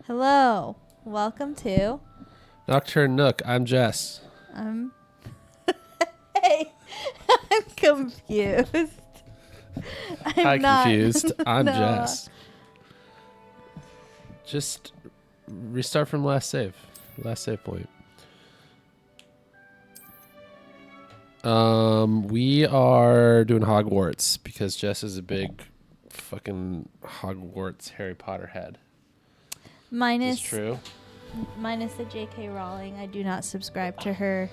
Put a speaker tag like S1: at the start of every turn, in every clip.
S1: Hello. Welcome to.
S2: Nocturne Nook. I'm Jess.
S1: Hey, I'm confused.
S2: Hi, confused. I'm
S1: No.
S2: Jess. Just restart from last save. Last save point. We are doing Hogwarts because Jess is a big fucking Hogwarts Harry Potter head.
S1: Minus
S2: Is this true?
S1: Minus the J.K. Rowling. I do not subscribe to her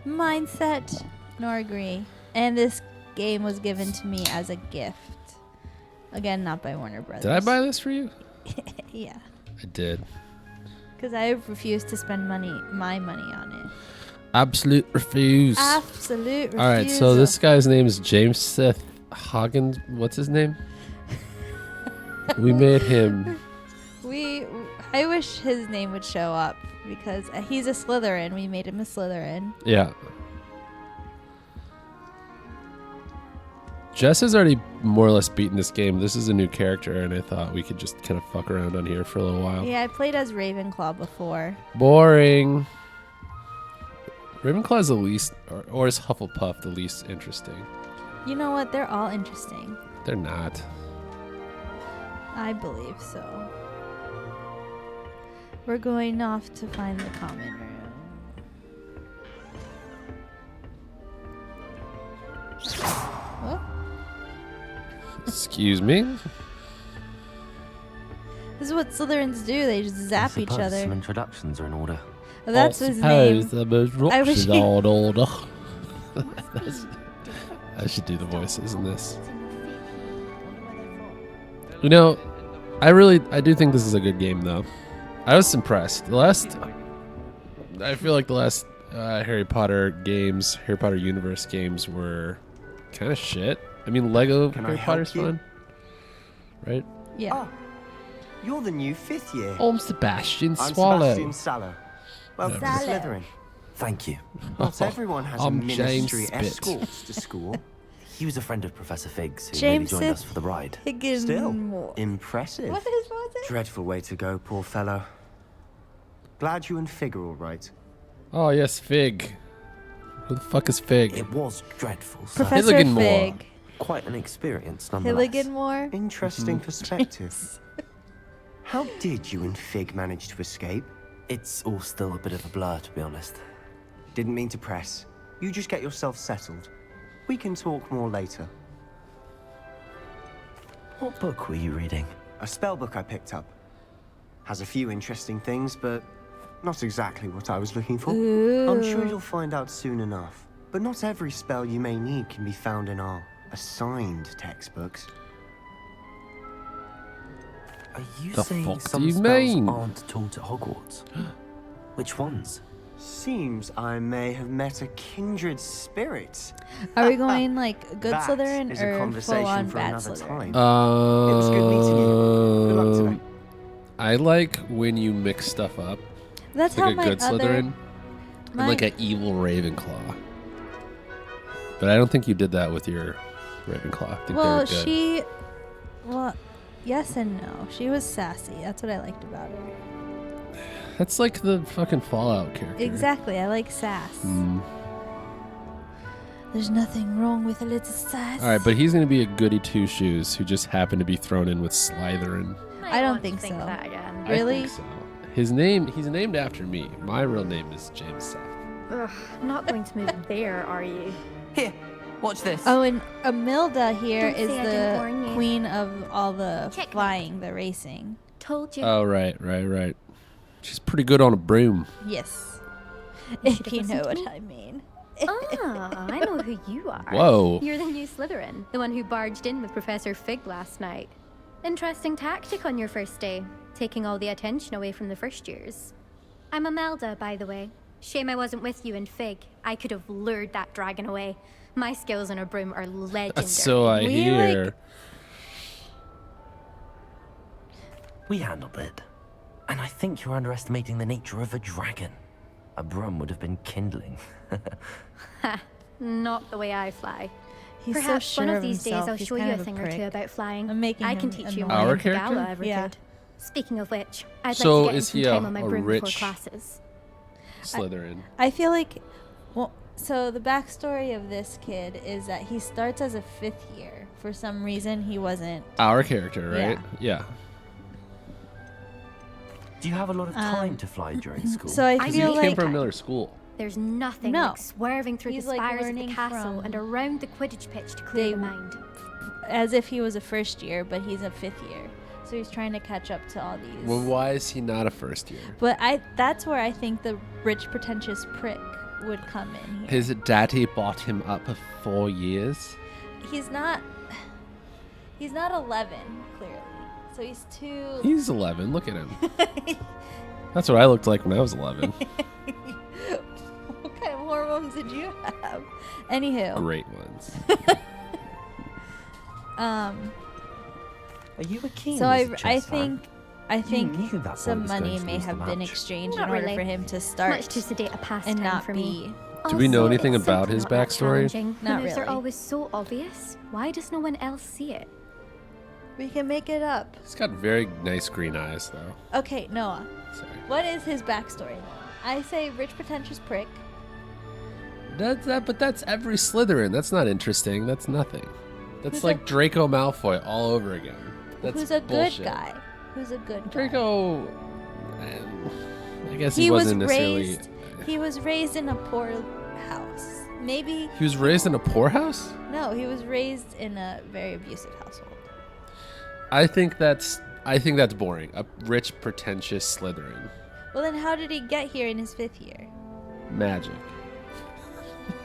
S1: mindset nor agree. And this game was given to me as a gift. Again, not by Warner Brothers.
S2: Did I buy this for you?
S1: Yeah.
S2: I did.
S1: Because I refuse to spend my money on it.
S2: Absolute refuse.
S1: Absolute refusal.
S2: All right, so this guy's name is James Seth Hoggins. What's his name? We made him.
S1: I wish his name would show up because he's a Slytherin. We made him a Slytherin.
S2: Yeah. Jess has already more or less beaten this game. This is a new character, and I thought we could just kind of fuck around on here for a little while.
S1: Yeah, I played as Ravenclaw before.
S2: Boring. Ravenclaw is the least, or is Hufflepuff the least interesting?
S1: You know what? They're all interesting.
S2: They're not.
S1: I believe so. We're going off to find the common room. Oh,
S2: Excuse me?
S1: this is what Slytherins do. They just zap each other.
S3: Some introductions are in order.
S1: Oh, that's his name. I wish he-
S2: Order. I should do the voices in this. You know, I do think this is a good game, though. I was impressed. I feel like the last Harry Potter universe games were kind of shit. I mean, Lego Harry Potter's fun, right?
S1: Yeah.
S4: Oh, you're the new 5th year.
S2: I'm Sebastian
S4: I'm
S2: Swallow.
S4: Sebastian Sallow. Welcome to
S1: Sallow.
S4: Slytherin.
S3: Thank you.
S4: Not everyone has a
S2: I'm James
S4: ministry
S2: Spit.
S4: escorts to school.
S3: He was a friend of Professor Fig's who
S1: James
S3: nearly joined us
S1: Sith-
S3: for the ride.
S4: Still,
S1: Higginmore.
S4: impressive.
S1: What was it?
S4: Dreadful way to go, poor fellow. Glad you and Fig are all right.
S2: Oh yes, Fig. Who the fuck is Fig?
S3: It was dreadful, sir.
S1: Professor
S2: Hilliganmore.
S1: Fig.
S3: Quite an experience, nonetheless.
S1: Hilliganmore.
S4: Interesting perspective. How did you and Fig manage to escape?
S3: It's all still a bit of a blur, to be honest.
S4: Didn't mean to press. You just get yourself settled. We can talk more later.
S3: What book were you reading?
S4: A spell book I picked up. Has a few interesting things, but not exactly what I was looking for. I'm sure you'll find out soon enough. But not every spell you may need can be found in our assigned textbooks.
S3: Are you
S2: The
S3: saying
S2: fuck do
S3: some
S2: you
S3: spells
S2: mean?
S3: aren't taught at Hogwarts? Which ones?
S4: Seems I may have met a kindred spirit.
S1: Are we going like good
S4: That
S1: Slytherin
S4: is a
S1: or
S4: conversation
S1: full on
S4: for
S1: bad
S4: another
S1: Slytherin?
S4: time. It was good meeting you. Good luck today.
S2: I like when you mix stuff up.
S1: That's
S2: Like
S1: how
S2: a
S1: my
S2: good Slytherin and like an evil Ravenclaw. But I don't think you did that with your Ravenclaw. I think
S1: well,
S2: they were good.
S1: yes and no. She was sassy. That's what I liked about her.
S2: That's like the fucking Fallout character.
S1: Exactly. I like sass.
S2: Mm.
S1: There's nothing wrong with a little sass.
S2: All right, but he's gonna be a goody two shoes who just happened to be thrown in with Slytherin.
S1: I don't think so.
S5: that again.
S1: Really?
S2: I think so. He's named after me. My real name is James Seth.
S5: Ugh, not going to move there, are you?
S6: Here, watch this.
S1: Oh, and Amilda here
S5: Don't
S1: is
S5: say I didn't warn
S1: the
S5: you.
S1: queen of all the
S5: Checkmate.
S1: flying, the racing.
S5: Told you.
S2: Oh, right. She's pretty good on a broom.
S1: Yes.
S5: should've
S1: If you know
S5: listened to
S1: what
S5: me.
S1: I mean.
S5: Ah, I know who you are.
S2: Whoa.
S5: You're the new Slytherin, the one who barged in with Professor Fig last night. Interesting tactic on your first day, taking all the attention away from the first years. I'm Imelda, by the way. Shame I wasn't with you and Fig. I could have lured that dragon away. My skills on a broom are legendary.
S2: So I
S1: We,
S2: hear.
S1: like-
S3: We handled it. And I think you're underestimating the nature of a dragon. A broom would have been kindling.
S5: Ha, not the way I fly.
S1: He's
S5: Perhaps
S1: so sure
S5: one
S1: of
S5: of these days
S1: himself.
S5: I'll
S1: He's
S5: show
S1: kind
S5: you
S1: of
S5: a thing or two
S1: prick.
S5: about flying.
S1: I'm making
S5: I can
S1: him
S5: teach you
S1: annoying.
S5: more
S2: Our
S5: than
S2: character?
S5: Gala ever
S1: Yeah.
S5: could. Speaking of which, I'd
S2: So
S5: like to get in
S2: is
S5: some
S2: he
S5: time on my
S2: a
S5: broom before
S2: rich-
S5: classes.
S2: Slytherin.
S1: I feel like, well, so the backstory of this kid is that he starts as a 5th year. For some reason, he wasn't.
S2: Our character, right?
S1: Yeah.
S3: Do you have a lot of time to fly during school?
S1: So I
S5: I
S1: feel
S5: mean,
S2: He came
S1: like
S2: from another school.
S5: There's nothing
S1: No.
S5: like swerving through
S1: He's,
S5: the
S1: like,
S5: spires of the
S1: learning
S5: castle
S1: from-
S5: and around the Quidditch pitch to clear
S1: They-
S5: the mind.
S1: as if he was a 1st year, but he's a 5th year. So he's trying to catch up to all these.
S2: Well, why is he not a first year?
S1: But that's where I think the rich pretentious prick would come in here.
S2: His daddy bought him up for 4 years.
S1: He's not 11 clearly. So he's too
S2: He's 11. Look at him. That's what I looked like when I was 11.
S1: What kind of hormones did you have? Anywho,
S2: Great ones.
S3: Are you a keen
S1: so
S3: wizard chess fan?
S1: I
S3: knew
S1: think
S3: that boy
S1: some
S3: was going
S1: money
S3: to
S1: may
S3: lose the
S1: have been
S3: match.
S1: exchanged
S5: Not
S1: in order
S5: really.
S1: for him to start
S5: Much too sedate a pastime
S1: and not
S5: for
S1: be.
S5: me.
S2: Do we know
S5: Also,
S2: anything
S5: it's
S2: about
S5: simply
S2: his
S5: not that
S2: backstory?
S5: challenging.
S1: Not
S5: Moves
S1: really.
S5: are always so obvious. Why does no one else see it?
S1: We can make it up.
S2: He's got very nice green eyes, though.
S1: Okay, Noah.
S2: Sorry.
S1: What is his backstory then? I say rich pretentious prick.
S2: But that's every Slytherin. That's not interesting. That's nothing. That's
S1: Who's
S2: like
S1: a-
S2: Draco Malfoy all over again. That's
S1: Who's a
S2: bullshit.
S1: good guy? Who's a good guy?
S2: Draco. I guess he,
S1: He was
S2: wasn't necessarily.
S1: raised. He was raised in a poor house. Maybe
S2: He was raised in a poorhouse.
S1: no. He was raised in a very abusive household.
S2: I think that's boring. A rich, pretentious Slytherin.
S1: Well, then how did he get here in his 5th year?
S2: Magic.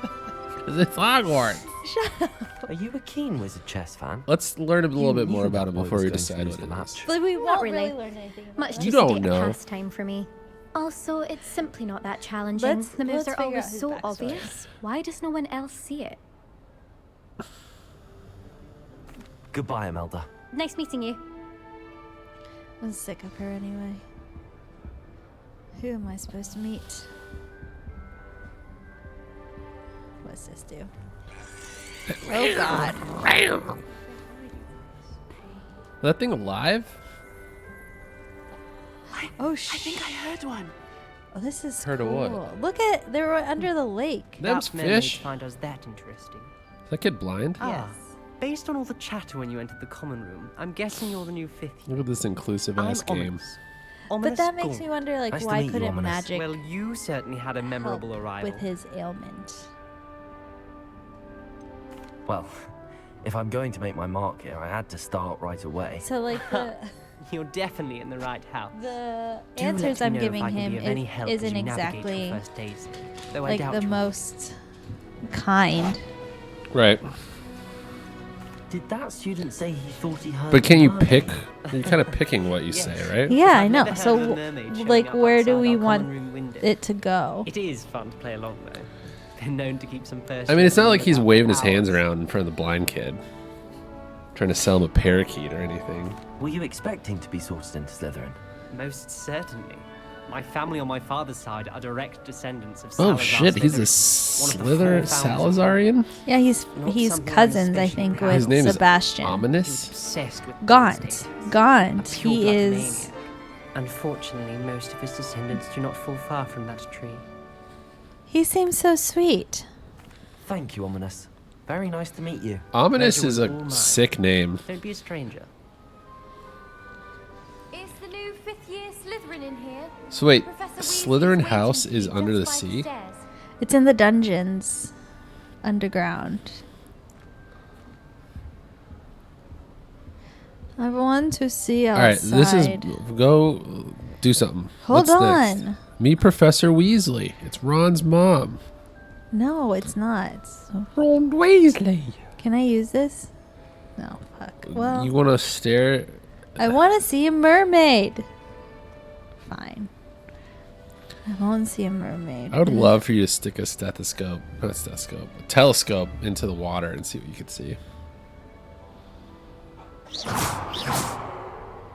S2: 'Cause it's Hogwarts.
S3: Are you a keen wizard chess fan?
S2: Let's learn a little bit
S3: knew
S2: more about
S3: that
S2: him
S3: boy
S2: before
S3: was
S2: we
S3: going to
S2: decide
S3: lose
S2: what
S3: the
S2: it
S3: match.
S2: is.
S1: But we won't
S5: really.
S1: really learn anything about
S5: Much
S1: him.
S5: too
S2: You don't
S5: sedate a
S2: know.
S5: pastime for me. Also, it's simply not that challenging.
S1: Let's-
S5: the moves
S1: let's
S5: are
S1: figure out
S5: always
S1: his
S5: so
S1: backstory.
S5: obvious. Why does no one else see it?
S3: Goodbye, Imelda.
S5: Nice meeting you.
S1: I'm sick of her anyway. Who am I supposed to meet? What's this do? Oh God!
S2: That thing alive?
S1: Oh
S7: I think I heard one.
S1: Oh, this is
S2: Heard of
S1: cool.
S2: what?
S1: Look at they're under the lake.
S2: Them's
S7: Perhaps mermaids
S2: fish.
S7: find us that interesting.
S2: Is that kid blind?
S7: Ah, based on all the chatter when you entered the common room, I'm guessing you're the new 5th year.
S2: Look at this inclusive
S7: I'm
S2: ass game.
S7: ominous.
S1: But
S7: Ominous
S1: that makes
S7: Gaunt.
S1: me wonder, like,
S3: Nice to
S1: why
S3: meet you,
S1: couldn't
S3: Ominous.
S1: magic
S7: Well, you certainly had a memorable
S1: help
S7: arrival.
S1: with his ailment?
S3: Well, if I'm going to make my mark here, I had to start right away.
S1: So, like, the
S7: You're definitely in the right house.
S1: the
S7: Do
S1: answers
S7: let me
S1: I'm
S7: know if
S1: giving
S7: I can
S1: him
S7: be of any help as
S1: isn't
S7: you navigate your
S1: exactly
S7: first days here, though I
S1: like
S7: doubt
S1: the
S7: you will.
S1: most kind.
S2: Right.
S3: Did that student say he thought he heard
S2: But can you
S3: the
S2: pick?
S3: mermaid?
S2: You're kind of picking what you
S7: Yes.
S2: say, right?
S1: Yeah, I
S7: I've
S1: know.
S7: never
S1: So,
S7: heard of a mermaid showing
S1: like,
S7: up
S1: where do
S7: outside
S1: we
S7: our
S1: want
S7: common room window.
S1: it to go?
S7: It is fun to play along, though. They're known to keep some first.
S2: I mean, it's not
S7: years
S2: like he's
S7: without
S2: waving his
S7: powers.
S2: hands around in front of the blind kid, trying to sell him a parakeet or anything.
S3: Were you expecting to be sorted into Slytherin?
S7: Most certainly. My family on my father's side are direct descendants of
S2: Oh
S7: Salazar
S2: shit, he's a
S7: Slytherin, one of the
S2: Slither
S7: four founders.
S2: Salazarian?
S1: Yeah, he's
S7: Not something I'm
S1: cousins, I
S7: especially
S1: think,
S7: proud
S1: with
S2: His name
S1: Sebastian.
S2: is
S7: He was
S2: Ominous?
S7: obsessed with
S1: Gaunt.
S7: devastating. A
S1: Gaunt. He
S7: pure-blood
S1: is.
S7: maniac. Unfortunately, most of his descendants do not fall far from that tree.
S1: He seems so sweet.
S3: Thank you, Ominous. Very nice to meet you.
S2: Ominous
S7: Pleasure
S2: is
S7: was
S2: a
S7: all mine.
S2: sick name.
S7: Don't be a stranger.
S8: Is the new 5th year Slytherin in here?
S2: So wait,
S8: Professor Weasley's
S2: Slytherin
S8: waiting
S2: house
S8: for
S2: is
S8: you
S2: under the
S8: just by
S2: sea?
S8: stairs.
S1: It's in the dungeons, underground. I want to see
S2: All right,
S1: outside.
S2: this is go do something.
S1: Hold
S2: What's next?
S1: on.
S2: Meet Professor Weasley. It's Ron's mom.
S1: No, it's not.
S2: Ron Weasley.
S1: Can I use this? No, fuck. Well,
S2: You want to stare?
S1: I want to see a mermaid. Fine. I won't see a mermaid.
S2: I would love for you to stick a stethoscope, not a stethoscope, a telescope into the water and see what you could see.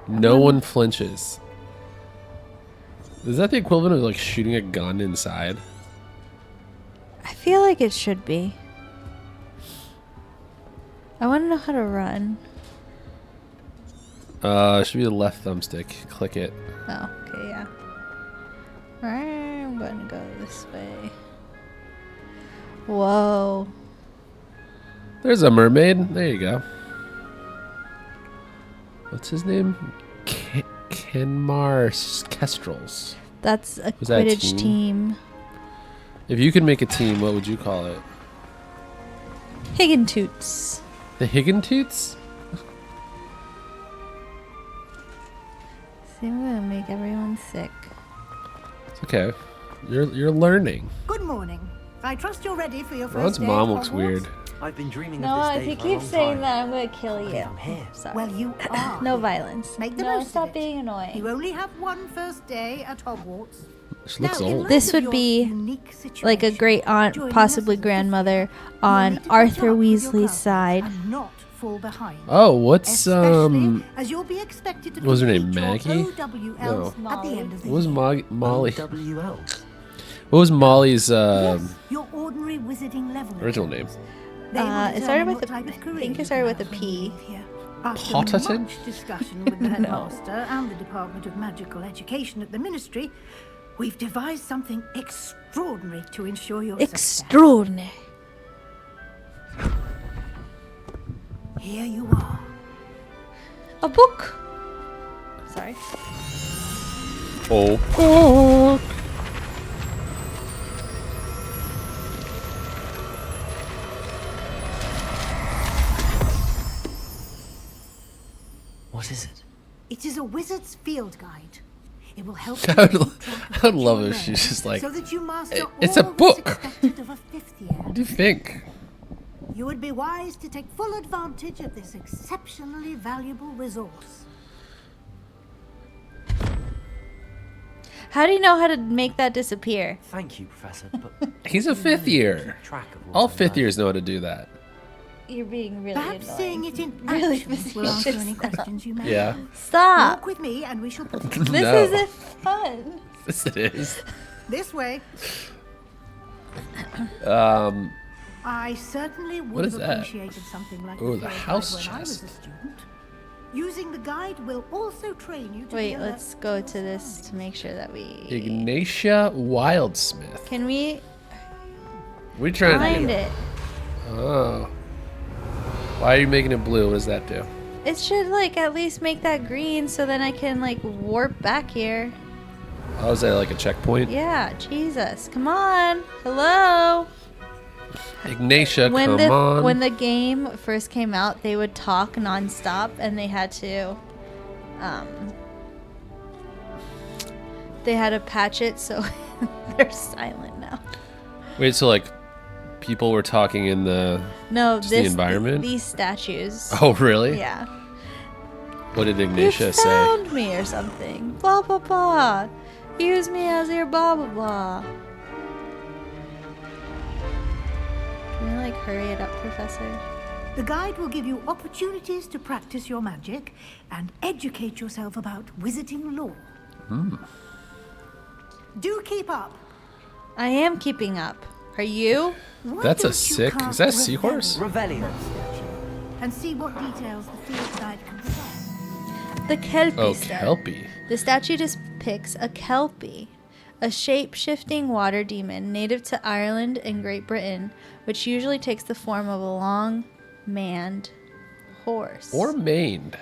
S2: No one flinches. Is that the equivalent of like shooting a gun inside?
S1: I feel like it should be. I want to know how to run.
S2: It should be the left thumbstick. Click it.
S1: Oh, okay, yeah. I'm going to go this way. Whoa.
S2: There's a mermaid. There you go. What's his name? Kenmar Kestrels.
S1: That's a
S2: Was that a
S1: Quidditch team.
S2: If you could make a team, what would you call it?
S1: Higgintoots.
S2: The Higgintoots?
S1: See, I'm going to make everyone sick.
S2: It's okay. You're learning.
S9: Good morning. I trust you're ready for your first
S2: Ron's
S9: day
S2: mom
S9: at
S2: looks
S9: Hogwarts.
S2: weird.
S3: I've been dreaming
S1: No,
S3: of this
S1: if
S3: day
S1: you
S3: for a
S1: keep
S3: long
S1: saying
S3: time.
S1: that, I'm going to kill you.
S3: I'm here.
S1: Sorry.
S9: Well, you are.
S1: No violence.
S9: Make the
S1: no,
S9: most
S1: stop
S9: of it.
S1: being annoying.
S9: You only have one first day at Hogwarts.
S2: She looks
S9: Now, in
S2: old.
S9: light
S1: This
S9: of
S1: would
S9: your
S1: be
S9: unique
S1: like a
S9: situation,
S1: great aunt,
S9: joining
S1: possibly
S9: us
S1: grandmother,
S9: you'll
S1: on
S9: need to catch
S1: Arthur
S9: up with your
S1: Weasley's
S9: classmates
S1: side.
S9: and not fall behind.
S2: Oh, what's
S9: Especially as you'll be expected to
S2: what was her name,
S9: complete your
S2: Maggie?
S9: OWLs
S2: No.
S9: at the end of the
S2: What was
S9: year.
S2: Molly?
S3: WL.
S2: What was Molly's
S9: Yes, your ordinary wizarding level
S2: original name?
S9: They will
S1: It started
S9: determine
S1: with
S9: what
S1: a-
S9: type of
S1: I
S9: career
S1: think it
S9: you
S1: started with
S9: can
S1: a
S9: have when you
S1: P.
S9: leave here. After
S2: Potterton?
S9: much discussion with the headmaster and the Department of Magical Education at the Ministry, we've devised something extraordinary to ensure your success.
S1: Extraordinary.
S9: Here you are.
S1: A book. Sorry.
S2: Oh.
S3: What is it?
S9: It is a wizard's field guide. It will help
S2: I would
S9: you
S2: lo-
S9: keep track of
S2: I would
S9: what
S2: love
S9: you
S2: if she's
S9: learn,
S2: just like,
S9: so that you master
S2: "It's a
S9: all that's
S2: book."
S9: expected of a fifth year.
S2: What do you think?
S9: You would be wise to take full advantage of this exceptionally valuable resource.
S1: How do you know how to make that disappear?
S3: Thank you, Professor, but
S2: He's a fifth year.
S3: keep track of what
S2: All
S3: I
S2: fifth
S3: learned.
S2: years know how to do that.
S1: You're being really
S9: Perhaps seeing
S1: annoying.
S9: it in
S1: Really
S9: action will answer any
S1: facetious.
S9: questions you may
S2: Yeah.
S9: have.
S1: Stop.
S9: Walk with me and we shall put it
S1: This
S2: No.
S1: isn't fun.
S2: Yes, it is.
S9: this way. I certainly would
S2: What is
S9: have
S2: that?
S9: appreciated something like
S2: Oh,
S9: a
S2: the
S9: field
S2: house
S9: guide when I was
S2: chest.
S9: a student. Using the guide will also train you to
S1: Wait,
S9: be alert
S1: let's go to this to make sure that we...
S2: Ignatia Wildsmith.
S1: Can we
S2: We trying to
S1: find
S2: do?
S1: it?
S2: Oh. Why are you making it blue? What does that do?
S1: It should, like, at least make that green so then I can, like, warp back here.
S2: Oh, is that like a checkpoint?
S1: Yeah, Jesus. Come on. Hello.
S2: Ignatia, come on.
S1: When the game first came out, they would talk nonstop, and they had to patch it so they're silent now.
S2: Wait, so like people were talking in the
S1: No,
S2: Just the environment?
S1: these statues.
S2: Oh, really?
S1: Yeah.
S2: What did
S1: You
S2: Ignatia say?
S1: found me or something. Blah blah blah. Use me as your blah blah blah. Can you like hurry it up, Professor?
S9: The guide will give you opportunities to practice your magic and educate yourself about wizarding lore. Do keep up.
S1: I am keeping up. Are you?
S9: Why
S2: That's a
S9: don't you
S2: sick-
S9: cast
S2: is that a seahorse?
S3: Revelio.
S9: and see what details the field guide can provide.
S1: The Kelpie
S2: Oh,
S1: statue.
S2: Kelpie.
S1: The statue depicts a Kelpie, a shape-shifting water demon native to Ireland and Great Britain, which usually takes the form of a long, maned horse.
S2: Or maned.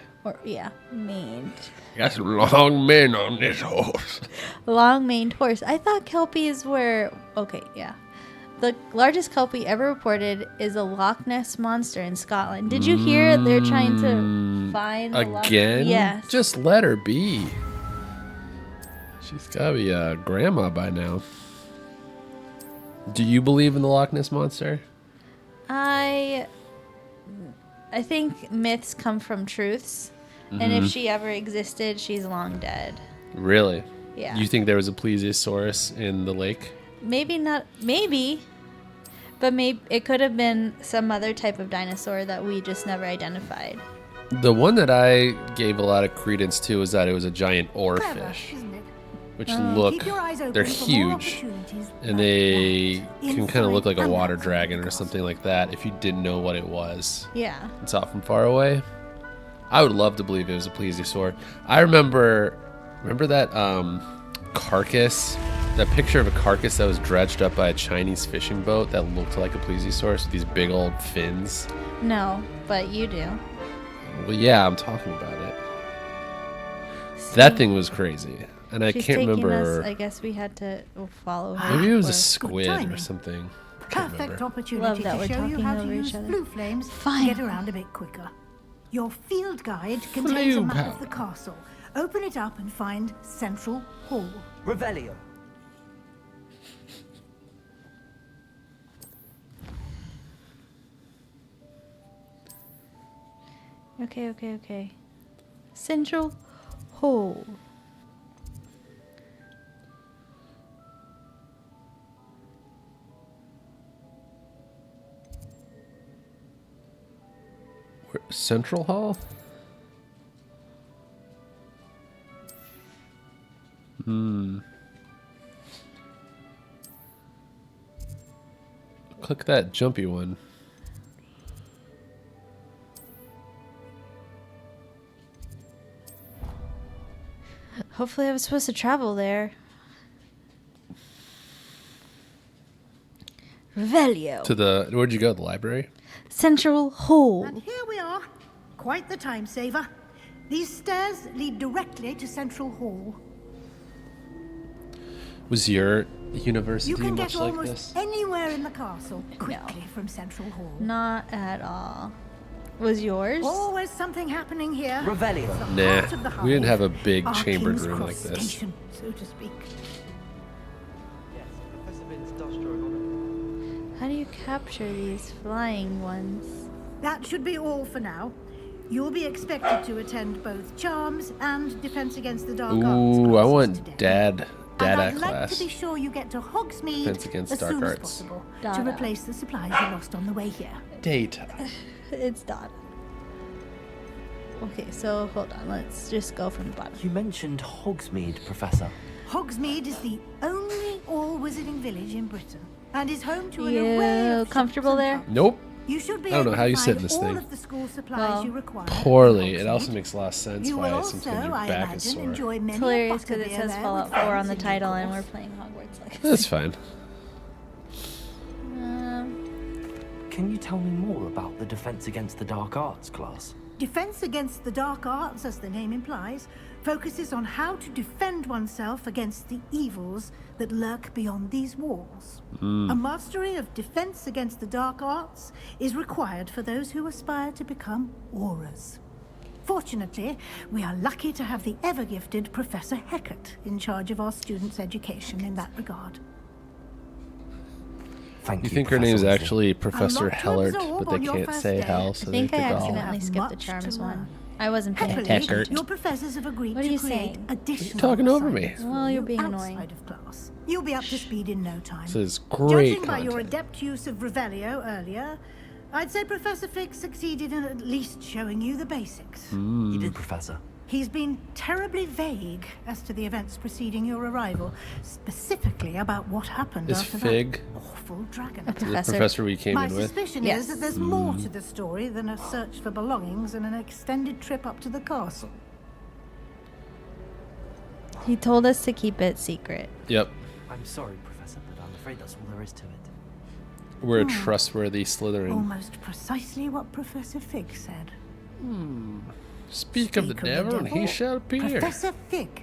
S1: Maned.
S2: Got some long men on this horse.
S1: Long maned horse. I thought Kelpies were okay. Yeah, the largest Kelpie ever reported is a Loch Ness monster in Scotland. Did you hear they're trying to find the
S2: Again?
S1: Yes.
S2: Just let her be. She's gotta be a grandma by now. Do you believe in the Loch Ness monster?
S1: I think myths come from truths, and if she ever existed, she's long dead.
S2: Really?
S1: Yeah.
S2: You think there was a plesiosaurus in the lake?
S1: Maybe not. Maybe. But maybe it could have been some other type of dinosaur that we just never identified.
S2: The one that I gave a lot of credence to is that it was a giant
S9: Clever,
S2: oarfish,
S9: isn't it?
S2: which
S9: Keep your eyes open
S2: they're
S9: for more
S2: huge,
S9: opportunities
S2: and
S9: like
S2: they
S9: that.
S2: can kind of look like a
S9: Inside
S2: water
S9: and outside
S2: dragon
S9: the
S2: or
S9: castle.
S2: something like that if you didn't know what it was.
S1: Yeah.
S2: It's out from far away. I would love to believe it was a plesiosaur. I remember that carcass, that picture of a carcass that was dredged up by a Chinese fishing boat that looked like a plesiosaur with these big old fins.
S1: No, but you do.
S2: Well, yeah, I'm talking about it.
S1: See,
S2: That thing was crazy, and I
S1: she's
S2: can't
S1: taking
S2: remember.
S1: Us, I guess we had to follow her.
S2: Maybe it was
S1: or-
S2: a squid
S9: timing.
S2: or something. Can't
S9: Perfect
S2: remember.
S9: opportunity
S1: Love that
S9: to
S1: we're
S9: show you
S1: talking
S9: how to
S1: over
S9: use
S1: each other.
S9: blue flames
S1: Fine.
S9: to get around a bit quicker. Your field guide contains a
S2: Flame
S9: map of the
S2: powder.
S9: castle. Open it up and find Central Hall.
S6: Revelio.
S1: Okay. Central Hall.
S2: Central Hall? Click that jumpy one.
S1: Hopefully I was supposed to travel there. Revelio.
S2: Where'd you go? The library?
S1: Central Hall.
S9: And here we are. Quite the time saver. These stairs lead directly to Central Hall.
S2: Was your
S9: You
S2: university
S9: can
S2: much
S9: get
S2: like
S9: almost
S2: this?
S9: anywhere in the castle quickly from Central Hall.
S1: Not at all. Was yours?
S9: Always something happening here.
S6: Revelio.
S9: The heart of the
S2: Nah, we didn't
S9: hive.
S2: have a big
S9: Our
S2: chambered
S9: King's
S2: room like
S9: Cross
S2: this.
S9: Station, so to speak.
S10: Yes, Professor Vince does draw an honor.
S1: How do you capture these flying ones?
S9: That should be all for now. You'll be expected to attend both Charms and Defense Against the Dark Arts
S2: Ooh, I
S9: classes
S2: want
S9: today.
S2: Dada
S9: And I'd like
S2: class.
S9: to be sure you get to Hogsmeade
S2: Defense Against
S9: as
S2: Dark
S9: soon as
S2: Arts.
S9: possible
S1: Dada.
S9: to replace the supplies you lost on the way here.
S2: Data.
S1: It's Dot. Okay, so hold on. Let's just go from the bottom.
S3: You mentioned Hogsmeade, Professor.
S9: Hogsmeade is the only all-wizarding village in Britain and is home to an
S1: You
S9: array of
S1: comfortable
S9: shops and
S1: there?
S9: pubs.
S2: Nope.
S9: You should be
S2: I don't know
S9: able
S2: how
S9: to
S2: you sit
S9: find
S2: in this
S9: all
S2: thing.
S9: of the school supplies
S1: Well,
S9: you require.
S2: Poorly.
S9: in
S2: It also
S9: Hogsmeade.
S2: makes a lot of sense
S9: You
S2: why
S9: will
S2: since
S9: also,
S2: when your
S9: I
S2: back is
S9: imagine,
S2: sore.
S9: enjoy many
S1: It's hilarious
S9: a
S1: because it
S9: butterbeer
S1: says
S9: there
S1: Fallout
S9: with
S1: 4 on
S9: friends
S1: the
S9: in due
S1: title and we're
S9: course.
S1: playing Hogwarts Legacy.
S2: That's fine.
S3: Can you tell me more about the Defense Against the Dark Arts class?
S9: Defense Against the Dark Arts, as the name implies, focuses on how to defend oneself against the evils that lurk beyond these walls. A mastery of Defense Against the Dark Arts is required for those who aspire to become auras. Fortunately, we are lucky to have the ever-gifted Professor Heckert in charge of our students' education in that regard.
S3: Thank
S2: You
S3: you,
S2: think her
S3: Professor
S2: name's
S3: Weasley.
S2: actually Professor
S9: lot to
S2: Hellert,
S9: absorb
S2: but they
S9: on your
S2: can't
S9: first
S2: say
S9: day.
S2: how,
S1: I
S2: so
S1: think
S2: they
S1: I
S2: think
S1: accidentally
S9: have
S1: skipped the
S9: much to
S1: Charms one.
S9: learn.
S1: I wasn't paying
S9: Happily,
S1: attention.
S2: Heckert.
S9: your professors have agreed
S1: What are
S9: to
S1: you
S9: create
S1: saying?
S9: additional
S2: talking over me?
S9: assignments for
S1: Well, you're
S9: you
S1: being
S9: outside
S1: annoying.
S9: of class. You'll be up to speed in no time.
S2: This is great
S9: Judging by your
S2: content.
S9: adept use of Revelio earlier, I'd say Professor Fig succeeded in at least showing you the basics.
S3: You did, Professor.
S9: He's been terribly vague as to the events preceding your arrival, specifically about what happened
S2: Is
S9: after
S2: Fig
S9: that awful dragon
S1: A
S9: attack.
S2: the
S1: professor.
S2: professor we came
S9: My
S2: in with?
S9: suspicion
S1: Yes.
S9: is that there's more to the story than a search for belongings and an extended trip up to the castle.
S1: He told us to keep it secret.
S2: Yep.
S3: I'm sorry, Professor, but I'm afraid that's all there is to it.
S2: We're a trustworthy Slytherin.
S9: Almost precisely what Professor Fig said.
S2: Speak of the devil, and he shall appear.
S9: Professor Fig,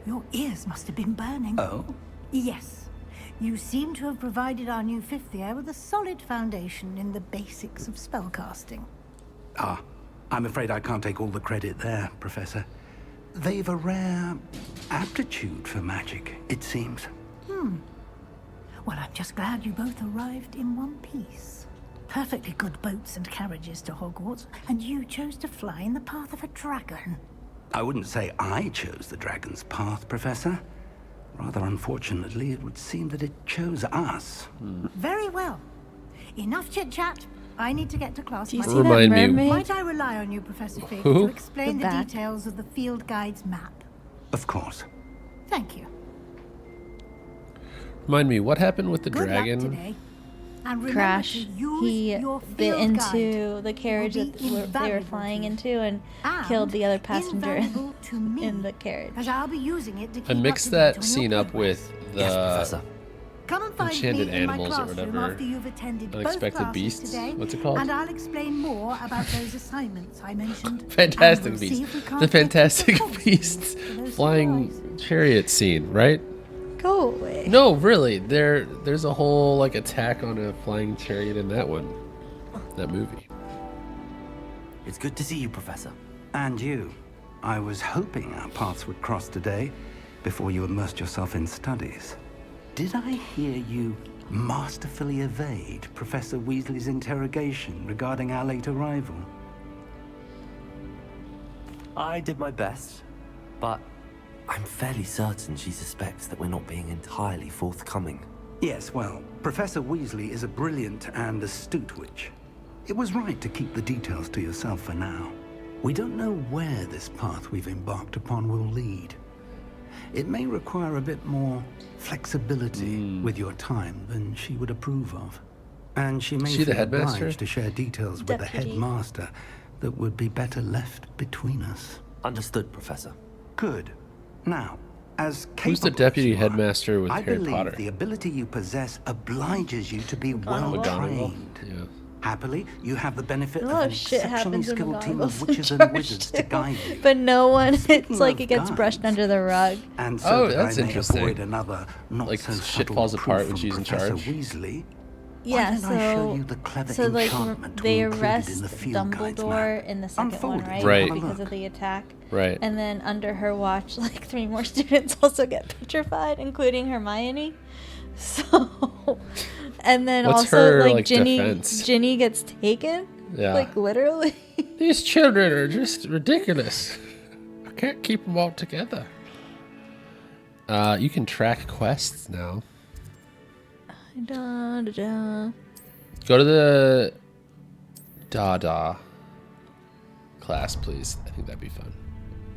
S9: your ears must have been burning.
S6: Oh?
S9: Yes. You seem to have provided our new fifth year with a solid foundation in the basics of spellcasting.
S11: Ah, I'm afraid I can't take all the credit there, Professor. They've a rare aptitude for magic, it seems.
S9: Well, I'm just glad you both arrived in one piece. Perfectly good boats and carriages to Hogwarts, and you chose to fly in the path of a dragon.
S11: I wouldn't say I chose the dragon's path, Professor. Rather unfortunately, it would seem that it chose us.
S9: Very well. Enough chit-chat. I need to get to class.
S1: Do you see
S9: myself.
S2: Remind
S1: that
S2: me-
S1: mermaid?
S9: Might I rely on you, Professor Fig,
S2: Who?
S9: to explain
S1: The
S9: the
S1: bat.
S9: details of the field guide's map?
S11: Of course.
S9: Thank you.
S2: Remind me, what happened with the
S9: Good luck
S2: dragon?
S9: today. And remember
S1: crash,
S9: to use
S1: he
S9: your
S1: bit
S9: field
S1: into
S9: guide.
S1: the carriage
S9: It
S1: that
S9: will be
S1: they were
S9: invaluable
S1: flying
S9: to you.
S1: into and killed the other passenger
S9: Invaluable to me,
S1: in the carriage.
S9: as I'll be using it to keep
S2: I
S9: up
S2: mixed
S9: to date
S2: that
S9: on
S2: scene
S9: your
S2: up
S9: progress.
S2: with the
S3: Yes, Professor.
S9: Come and find
S2: enchanted
S9: me in my
S2: animals or
S9: classroom
S2: whatever.
S9: after you've attended both
S2: Unexpected
S9: classes
S2: Beasts.
S9: today,
S2: What's it called?
S9: and I'll explain more about those assignments I mentioned.
S2: Fantastic
S9: And we'll see
S2: Beasts.
S9: if we can't
S2: The
S9: get you
S2: Fantastic
S9: some
S2: Beasts
S9: for those
S2: flying
S9: supplies.
S2: chariot scene, right?
S1: Go away.
S2: No, really. There's a whole like attack on a flying chariot in that one. That movie.
S3: It's good to see you, Professor.
S11: And you. I was hoping our paths would cross today before you immersed yourself in studies. Did I hear you masterfully evade Professor Weasley's interrogation regarding our late arrival?
S3: I did my best, but I'm fairly certain she suspects that we're not being entirely forthcoming.
S11: Yes, well, Professor Weasley is a brilliant and astute witch. It was right to keep the details to yourself for now. We don't know where this path we've embarked upon will lead. It may require a bit more flexibility with your time than she would approve of. And she may
S2: Is she the
S11: feel
S2: headmaster?
S11: obliged to share details with the
S1: Deputy.
S11: headmaster that would be better left between us.
S3: Understood, Professor.
S11: Good. Now, as
S2: Who's the
S11: capable as
S2: deputy
S11: you are,
S2: headmaster with
S11: I
S2: Harry
S11: believe
S2: Potter?
S11: the ability you possess obliges you to be well
S2: McGonagall.
S11: trained.
S2: Yeah.
S11: Happily, you have the benefit
S1: A
S11: of
S1: lot
S11: an
S1: of shit
S11: exceptionally
S1: happens in
S11: skilled team
S1: McGonagall's
S11: of witches
S1: in
S11: and
S1: charge
S11: wizards to
S1: too.
S11: guide you.
S1: But no one, it's
S11: Speaking
S1: like
S11: of
S1: it gets brushed
S11: guides,
S1: under the rug.
S11: And so
S2: Oh,
S11: that
S2: that's
S11: I may
S2: interesting.
S11: avoid another not
S2: Like,
S11: so
S2: shit
S11: subtle
S2: falls apart
S11: reproof
S2: when
S11: from
S2: she's in
S11: Professor
S2: charge?
S11: Weasley.
S1: Yeah,
S11: Why don't I show you the clever
S1: so like
S11: enchantment
S1: they
S11: we included
S1: arrest
S11: in the field guides
S1: Dumbledore
S11: map?
S1: in the second
S11: Unfold
S1: one,
S11: it
S1: right?
S11: and
S2: Right.
S11: have a
S1: Because
S11: look.
S1: of the attack.
S2: Right.
S1: And then under her watch, like 3 more students also get petrified, including Hermione. So, and then
S2: What's
S1: also
S2: her,
S1: like
S2: like,
S1: Ginny,
S2: defense?
S1: Ginny gets taken.
S2: Yeah.
S1: Like literally.
S2: These children are just ridiculous. I can't keep them all together. You can track quests now.
S1: Da, da, da.
S2: Go to the Dada class, please. I think that'd be fun.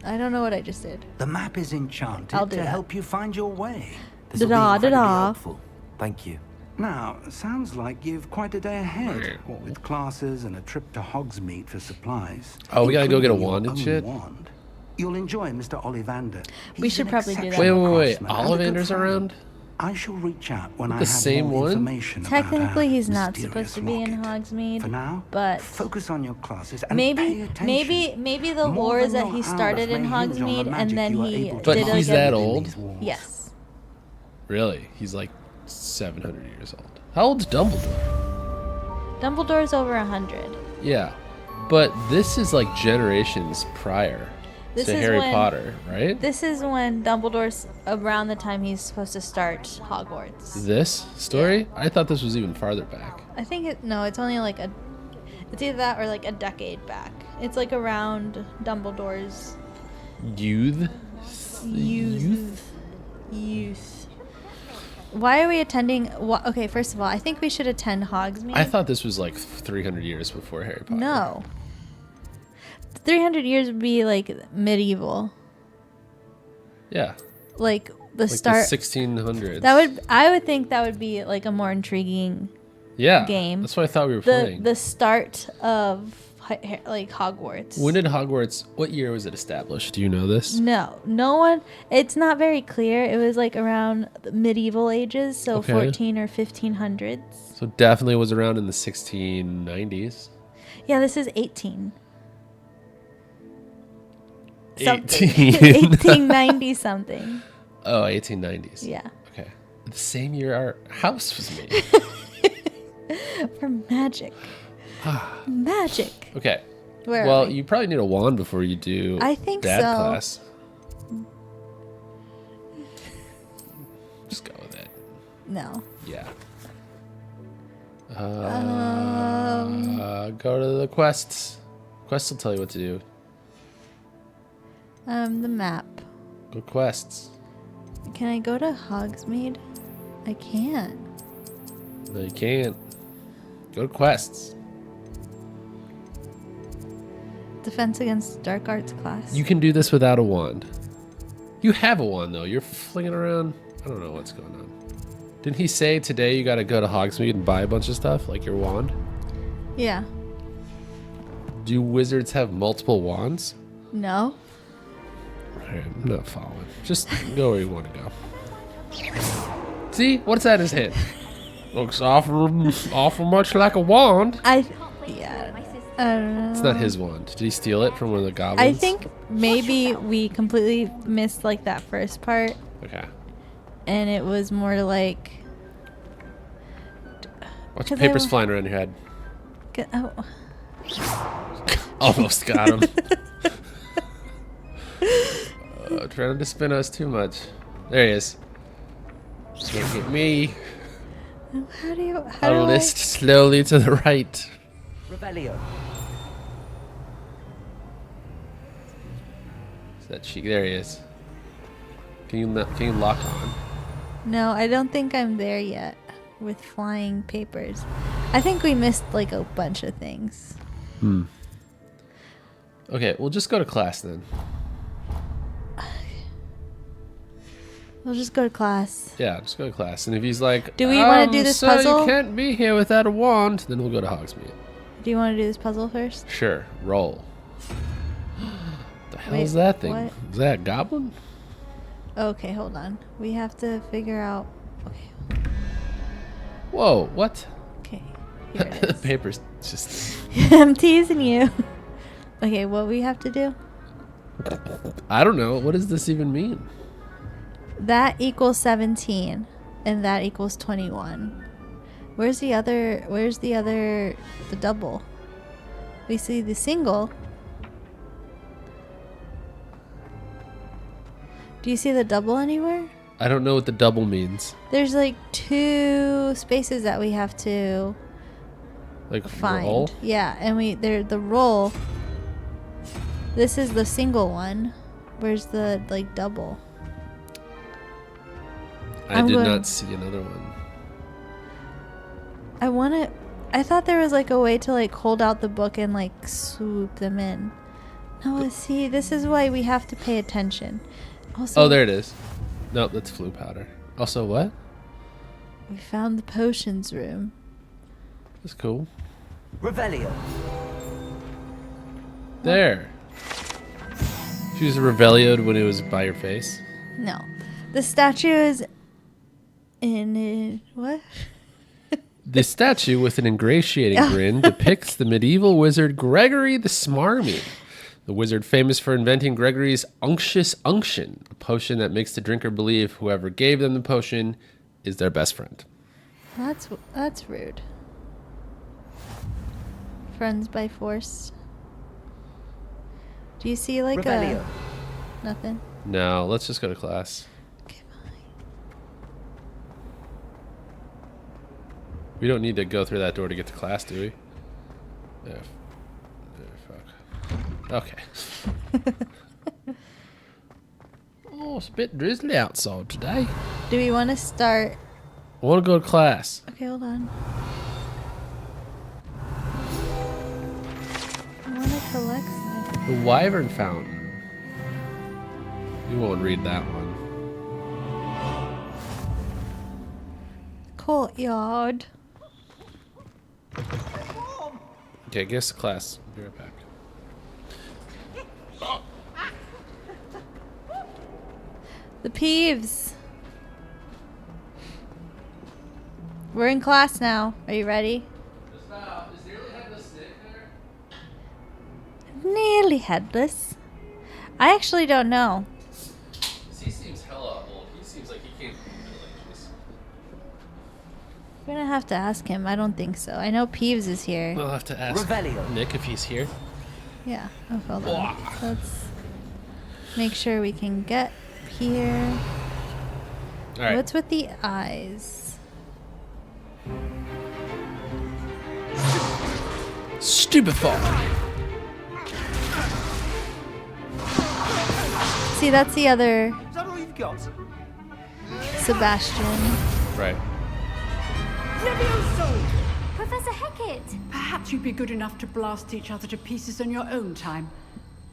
S1: I don't know what I just did.
S11: The map is enchanted
S1: I'll do
S11: to
S1: that.
S11: help you find your way.
S3: This will be
S1: Da-da,
S3: incredibly
S1: da-da.
S3: helpful. Thank you.
S11: Now, sounds like you've quite a day ahead, what with classes and a trip to Hogsmeade for supplies.
S2: Oh, we gotta go get a
S11: including your
S2: wand and
S11: own
S2: shit?
S11: Wand. You'll enjoy Mr. Ollivander.
S1: We
S11: He's
S1: should
S11: an
S1: probably do that.
S11: exceptional
S2: Wait.
S11: craftsman and a good
S2: Ollivander's
S11: friend.
S2: around?
S11: I shall reach out when
S2: With
S11: I
S2: the
S11: have
S2: same
S11: more
S2: one?
S11: information
S1: Technically,
S11: about
S1: he's
S11: our
S1: not supposed to be in
S11: mysterious rocket.
S1: Hogsmeade.
S11: For now,
S1: but
S11: focus on your classes and pay
S1: maybe,
S11: attention.
S1: maybe the
S11: More
S1: lore is
S11: than
S1: that
S11: your
S1: he started
S11: hours
S1: in
S11: may hinge on the
S1: Hogsmeade and
S11: magic
S1: then
S11: you are
S1: he
S11: able to
S2: But
S1: did
S2: he's
S1: like
S2: that
S1: a,
S2: old?
S11: these walls.
S1: Yes.
S2: Really? He's like 700 years old. How old's Dumbledore?
S1: Dumbledore's over 100.
S2: Yeah. But this is like generations prior
S1: This
S2: to
S1: is
S2: Harry
S1: when-
S2: Potter, right?
S1: This is when Dumbledore's around the time he's supposed to start Hogwarts.
S2: This story? I thought this was even farther back.
S1: I think it's only like it's either that or like a decade back. It's like around Dumbledore's
S2: Youth?
S1: youth. Why are we attending? Okay, first of all, I think we should attend Hogsmeade.
S2: I thought this was like 300 years before Harry Potter.
S1: No. 300 years would be like medieval.
S2: Yeah.
S1: Like the
S2: Like
S1: start.
S2: the 1600s.
S1: I would think that would be like a more intriguing
S2: yeah,
S1: game.
S2: That's what I thought we were playing.
S1: The start of like Hogwarts.
S2: When did Hogwarts, what year was it established? Do you know this?
S1: No one. It's not very clear. It was like around the medieval ages, so
S2: Okay.
S1: 14 or 1500s.
S2: So definitely was around in the 1690s.
S1: Yeah, this is 18.
S2: 18.
S1: 1890 something.
S2: Oh, 1890s.
S1: Yeah.
S2: Okay. The same year our house was made.
S1: For magic. Magic.
S2: Okay.
S1: Where are
S2: Well,
S1: we?
S2: you probably need a wand before you do
S1: I think
S2: dad
S1: so.
S2: class. Just go with it.
S1: No.
S2: Yeah.
S1: Um,
S2: Go to the quests. Quests will tell you what to do.
S1: the map.
S2: Go quests.
S1: Can I go to Hogsmeade? I can't.
S2: No, you can't. Go to quests.
S1: Defense against dark arts class.
S2: You can do this without a wand. You have a wand though. You're flinging around. I don't know what's going on. Didn't he say today you gotta go to Hogsmeade and buy a bunch of stuff, like your wand?
S1: Yeah.
S2: Do wizards have multiple wands?
S1: No.
S2: Alright, I'm not following. Just go where you want to go. See? What's that in his hand? Looks awful much like a wand.
S1: I don't know.
S2: It's not his wand. Did he steal it from one of the goblins?
S1: I think maybe we completely missed like that first part.
S2: Okay.
S1: And it was more like.
S2: Watch papers flying around your head.
S1: Oh.
S2: Almost got him. Trying to spin us too much. There he is. Can't get me.
S1: How do you?
S2: I'll list slowly to the right.
S6: Revelio.
S2: Is that cheek? There he is. Can you lock on?
S1: No, I don't think I'm there yet with flying papers. I think we missed like a bunch of things.
S2: Okay, we'll just go to class then.
S1: We'll just go to class.
S2: Yeah, just go to class. And if he's like,
S1: do we want to do this
S2: so
S1: puzzle?
S2: You can't be here without a wand, then we'll go to Hogsmeade.
S1: Do you want to do this puzzle first?
S2: Sure, roll. The hell is that thing?
S1: What?
S2: Is that a goblin?
S1: Okay, hold on. We have to figure out. Okay.
S2: Whoa, what?
S1: Okay. Here it is.
S2: Paper's just.
S1: I'm teasing you. Okay, what we have to do?
S2: I don't know. What does this even mean?
S1: That equals 17, and that equals 21. Where's the other? The double? We see the single. Do you see the double anywhere?
S2: I don't know what the double means.
S1: There's like 2 spaces that we have to
S2: like
S1: find.
S2: Roll?
S1: Yeah, and they're the roll. This is the single one. Where's the like double?
S2: I did not see another one.
S1: I thought there was like a way to like hold out the book and like swoop them in. No, see, this is why we have to pay attention. Also,
S2: oh, there it is. No, that's flu powder. Also, what?
S1: We found the potions room.
S2: That's cool.
S6: Revelio.
S2: There. She was revelioed when it was by your face.
S1: No, the statue is in it. What?
S2: The statue, with an ingratiating grin, depicts the medieval wizard Gregory the Smarmy. The wizard famous for inventing Gregory's Unctuous Unction, a potion that makes the drinker believe whoever gave them the potion is their best friend.
S1: That's rude. Friends by force. Do you see like
S6: Revelio.
S1: Nothing?
S2: No, let's just go to class.
S1: Okay, fine.
S2: We don't need to go through that door to get to class, do we? Yeah. Fuck. Okay. Oh, it's a bit drizzly outside today.
S1: Do we want to start?
S2: I want to go to class.
S1: Okay, hold on. I want to collect stuff.
S2: The Wyvern Fountain. You won't read that one.
S1: Courtyard.
S2: Okay, guess the class. Be right back.
S1: The Peeves. We're in class now. Are you ready?
S2: Is Nearly Headless Nick there?
S1: Nearly headless. I actually don't know.
S2: He seems hella old. He seems like he came from the Middle Ages.
S1: We're gonna have to ask him. I don't think so. I know Peeves is here.
S2: We'll have to ask
S6: Revelio.
S2: Nick if he's here.
S1: Yeah. Oh, hold on. Let's make sure we can get here.
S2: All right.
S1: What's with the eyes?
S2: Stupefy.
S1: See, that's the other
S10: Is that all you've got?
S1: Sebastian.
S2: Right.
S8: Levioso! Professor Hecat!
S12: Perhaps you'd be good enough to blast each other to pieces in your own time.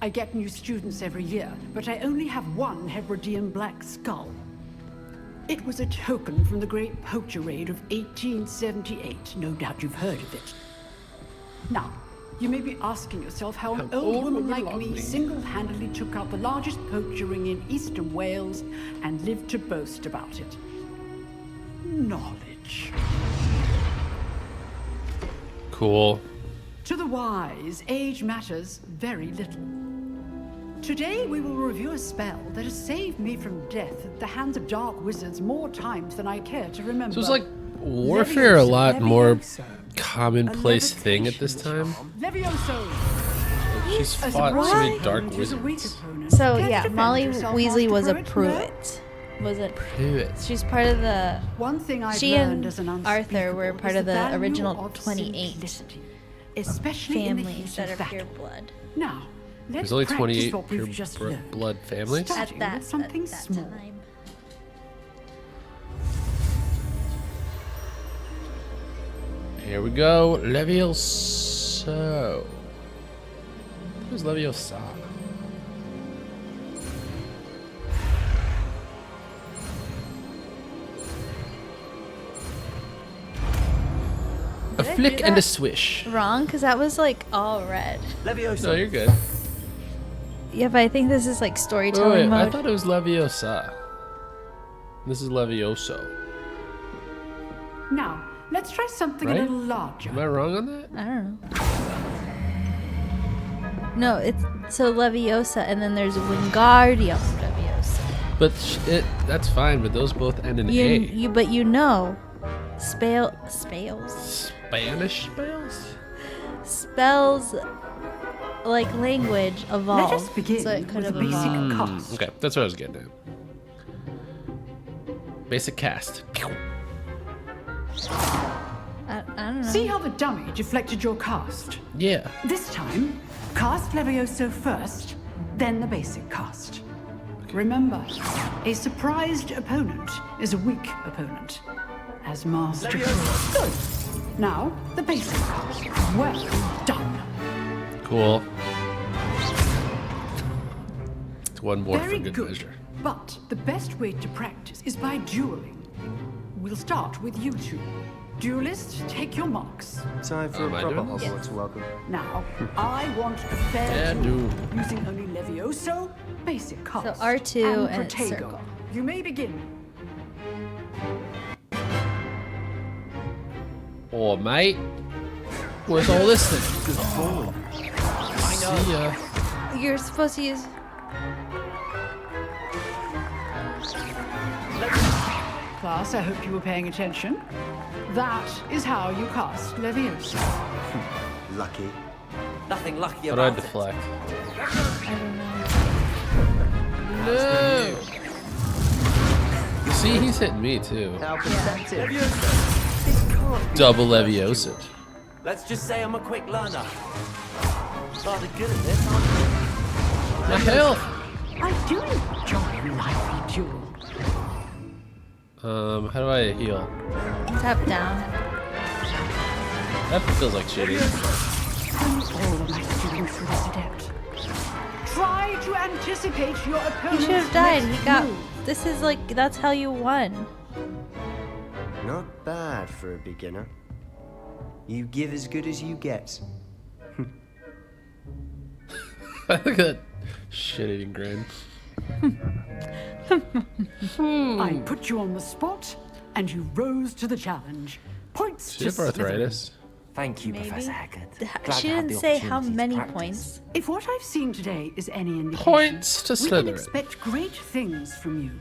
S12: I get new students every year, but I only have one Hebridean black skull. It was a token from the Great Poacher Raid of 1878. No doubt you've heard of it. Now, you may be asking yourself how an old woman like me single-handedly took out the largest poacher ring in eastern Wales and lived to boast about it. Knowledge.
S2: Cool.
S12: To the wise, age matters very little. Today we will review a spell that has saved me from death at the hands of dark wizards more times than I care to remember.
S2: So it's like warfare a lot more commonplace thing at this time.
S12: Levioso.
S2: She's fought so many dark wizards.
S1: So yeah, Molly Weasley was a Pruitt. She's part of the.
S12: One thing I've
S1: she
S12: learned
S1: and
S12: as an
S1: Arthur were part of the
S12: value
S1: original
S12: of
S1: 28
S12: simplicity, especially in the
S1: families
S12: heat
S1: that
S12: of
S1: are pure
S12: battle.
S1: blood.
S12: Now, let's
S2: There's only
S12: practice
S2: 28
S12: what we've
S2: pure
S12: just learned.
S2: blood families?
S12: Starting
S1: At
S12: with something
S1: that
S12: small.
S1: time.
S2: Here we go. Levioso. Who's Leviosa? A
S1: Did I
S2: flick
S1: do
S2: and a
S1: that
S2: swish.
S1: Wrong, because that was like all red.
S6: Levioso.
S2: No, you're good.
S1: Yeah, but I think this is like
S2: Oh,
S1: storytelling
S2: wait, I
S1: mode.
S2: thought it was Leviosa. This is Levioso.
S12: Now, let's try something
S2: Right?
S12: a little larger.
S2: Am I wrong on that?
S1: I don't know. No, it's so Leviosa, and then there's Wingardium Leviosa.
S2: But that's fine, but those both end in A.
S1: But you know, spells
S2: Spanish spells?
S1: spells like language evolve.
S12: Let us begin
S1: so it could
S12: with
S1: have
S12: the basic
S1: evolved.
S12: cast.
S2: Okay, that's what I was getting at. Basic cast.
S1: I don't know.
S12: See how the dummy deflected your cast?
S2: Yeah.
S12: This time, cast Levioso first, then the basic cast. Remember, a surprised opponent is a weak opponent. As master. Good. Now, the basic cast. Well done.
S2: Cool. It's one more
S12: Very
S2: for good measure.
S12: But the best way to practice is by dueling. We'll start with you two. Duelists, take your marks.
S4: Time for
S2: Am
S4: a
S2: I
S4: proper
S2: doing this?
S4: Hogwarts welcome.
S12: Now, I want a fair
S2: Yeah,
S12: duel,
S2: dude.
S12: using only Levioso, basic cast,
S1: So R2 and
S12: Protego.
S1: circle.
S12: You may begin.
S2: Oh, mate. Where's all this thing? See ya.
S1: You're supposed to use.
S12: Class, I hope you were paying attention. That is how you cast Leviosa.
S4: Lucky.
S6: Nothing lucky
S2: How do I
S6: about it.
S2: deflect?
S1: I don't know.
S2: No. See, he's hitting me too.
S4: How perceptive.
S6: Leviosa. This can't be
S2: Double
S6: Leviosa.
S2: Leviosa.
S6: Let's just say I'm a quick learner. Rather good at this, aren't you?
S2: My health.
S12: I do enjoy a lively duel.
S2: How do I heal?
S1: Tap down.
S2: That feels like cheating.
S12: Can all of my students for this adept? Try to anticipate your
S1: He
S12: opponent's
S1: should have died.
S12: next
S1: He got.
S12: move.
S1: This is like that's how you won.
S4: Not bad for a beginner. You give as good as you get.
S2: Look at that shit-eating grin.
S12: I put you on the spot, and you rose to the challenge. Points
S2: She
S12: to
S2: have arthritis.
S6: Thank you,
S1: Maybe.
S6: Professor Haggard.
S1: She
S6: Glad to have
S1: didn't
S6: the
S1: say how
S6: opportunity to
S1: many
S6: practice.
S1: points.
S12: If what I've seen today is any indication,
S2: Points to
S12: we can
S2: Slytherin.
S12: expect great things from you.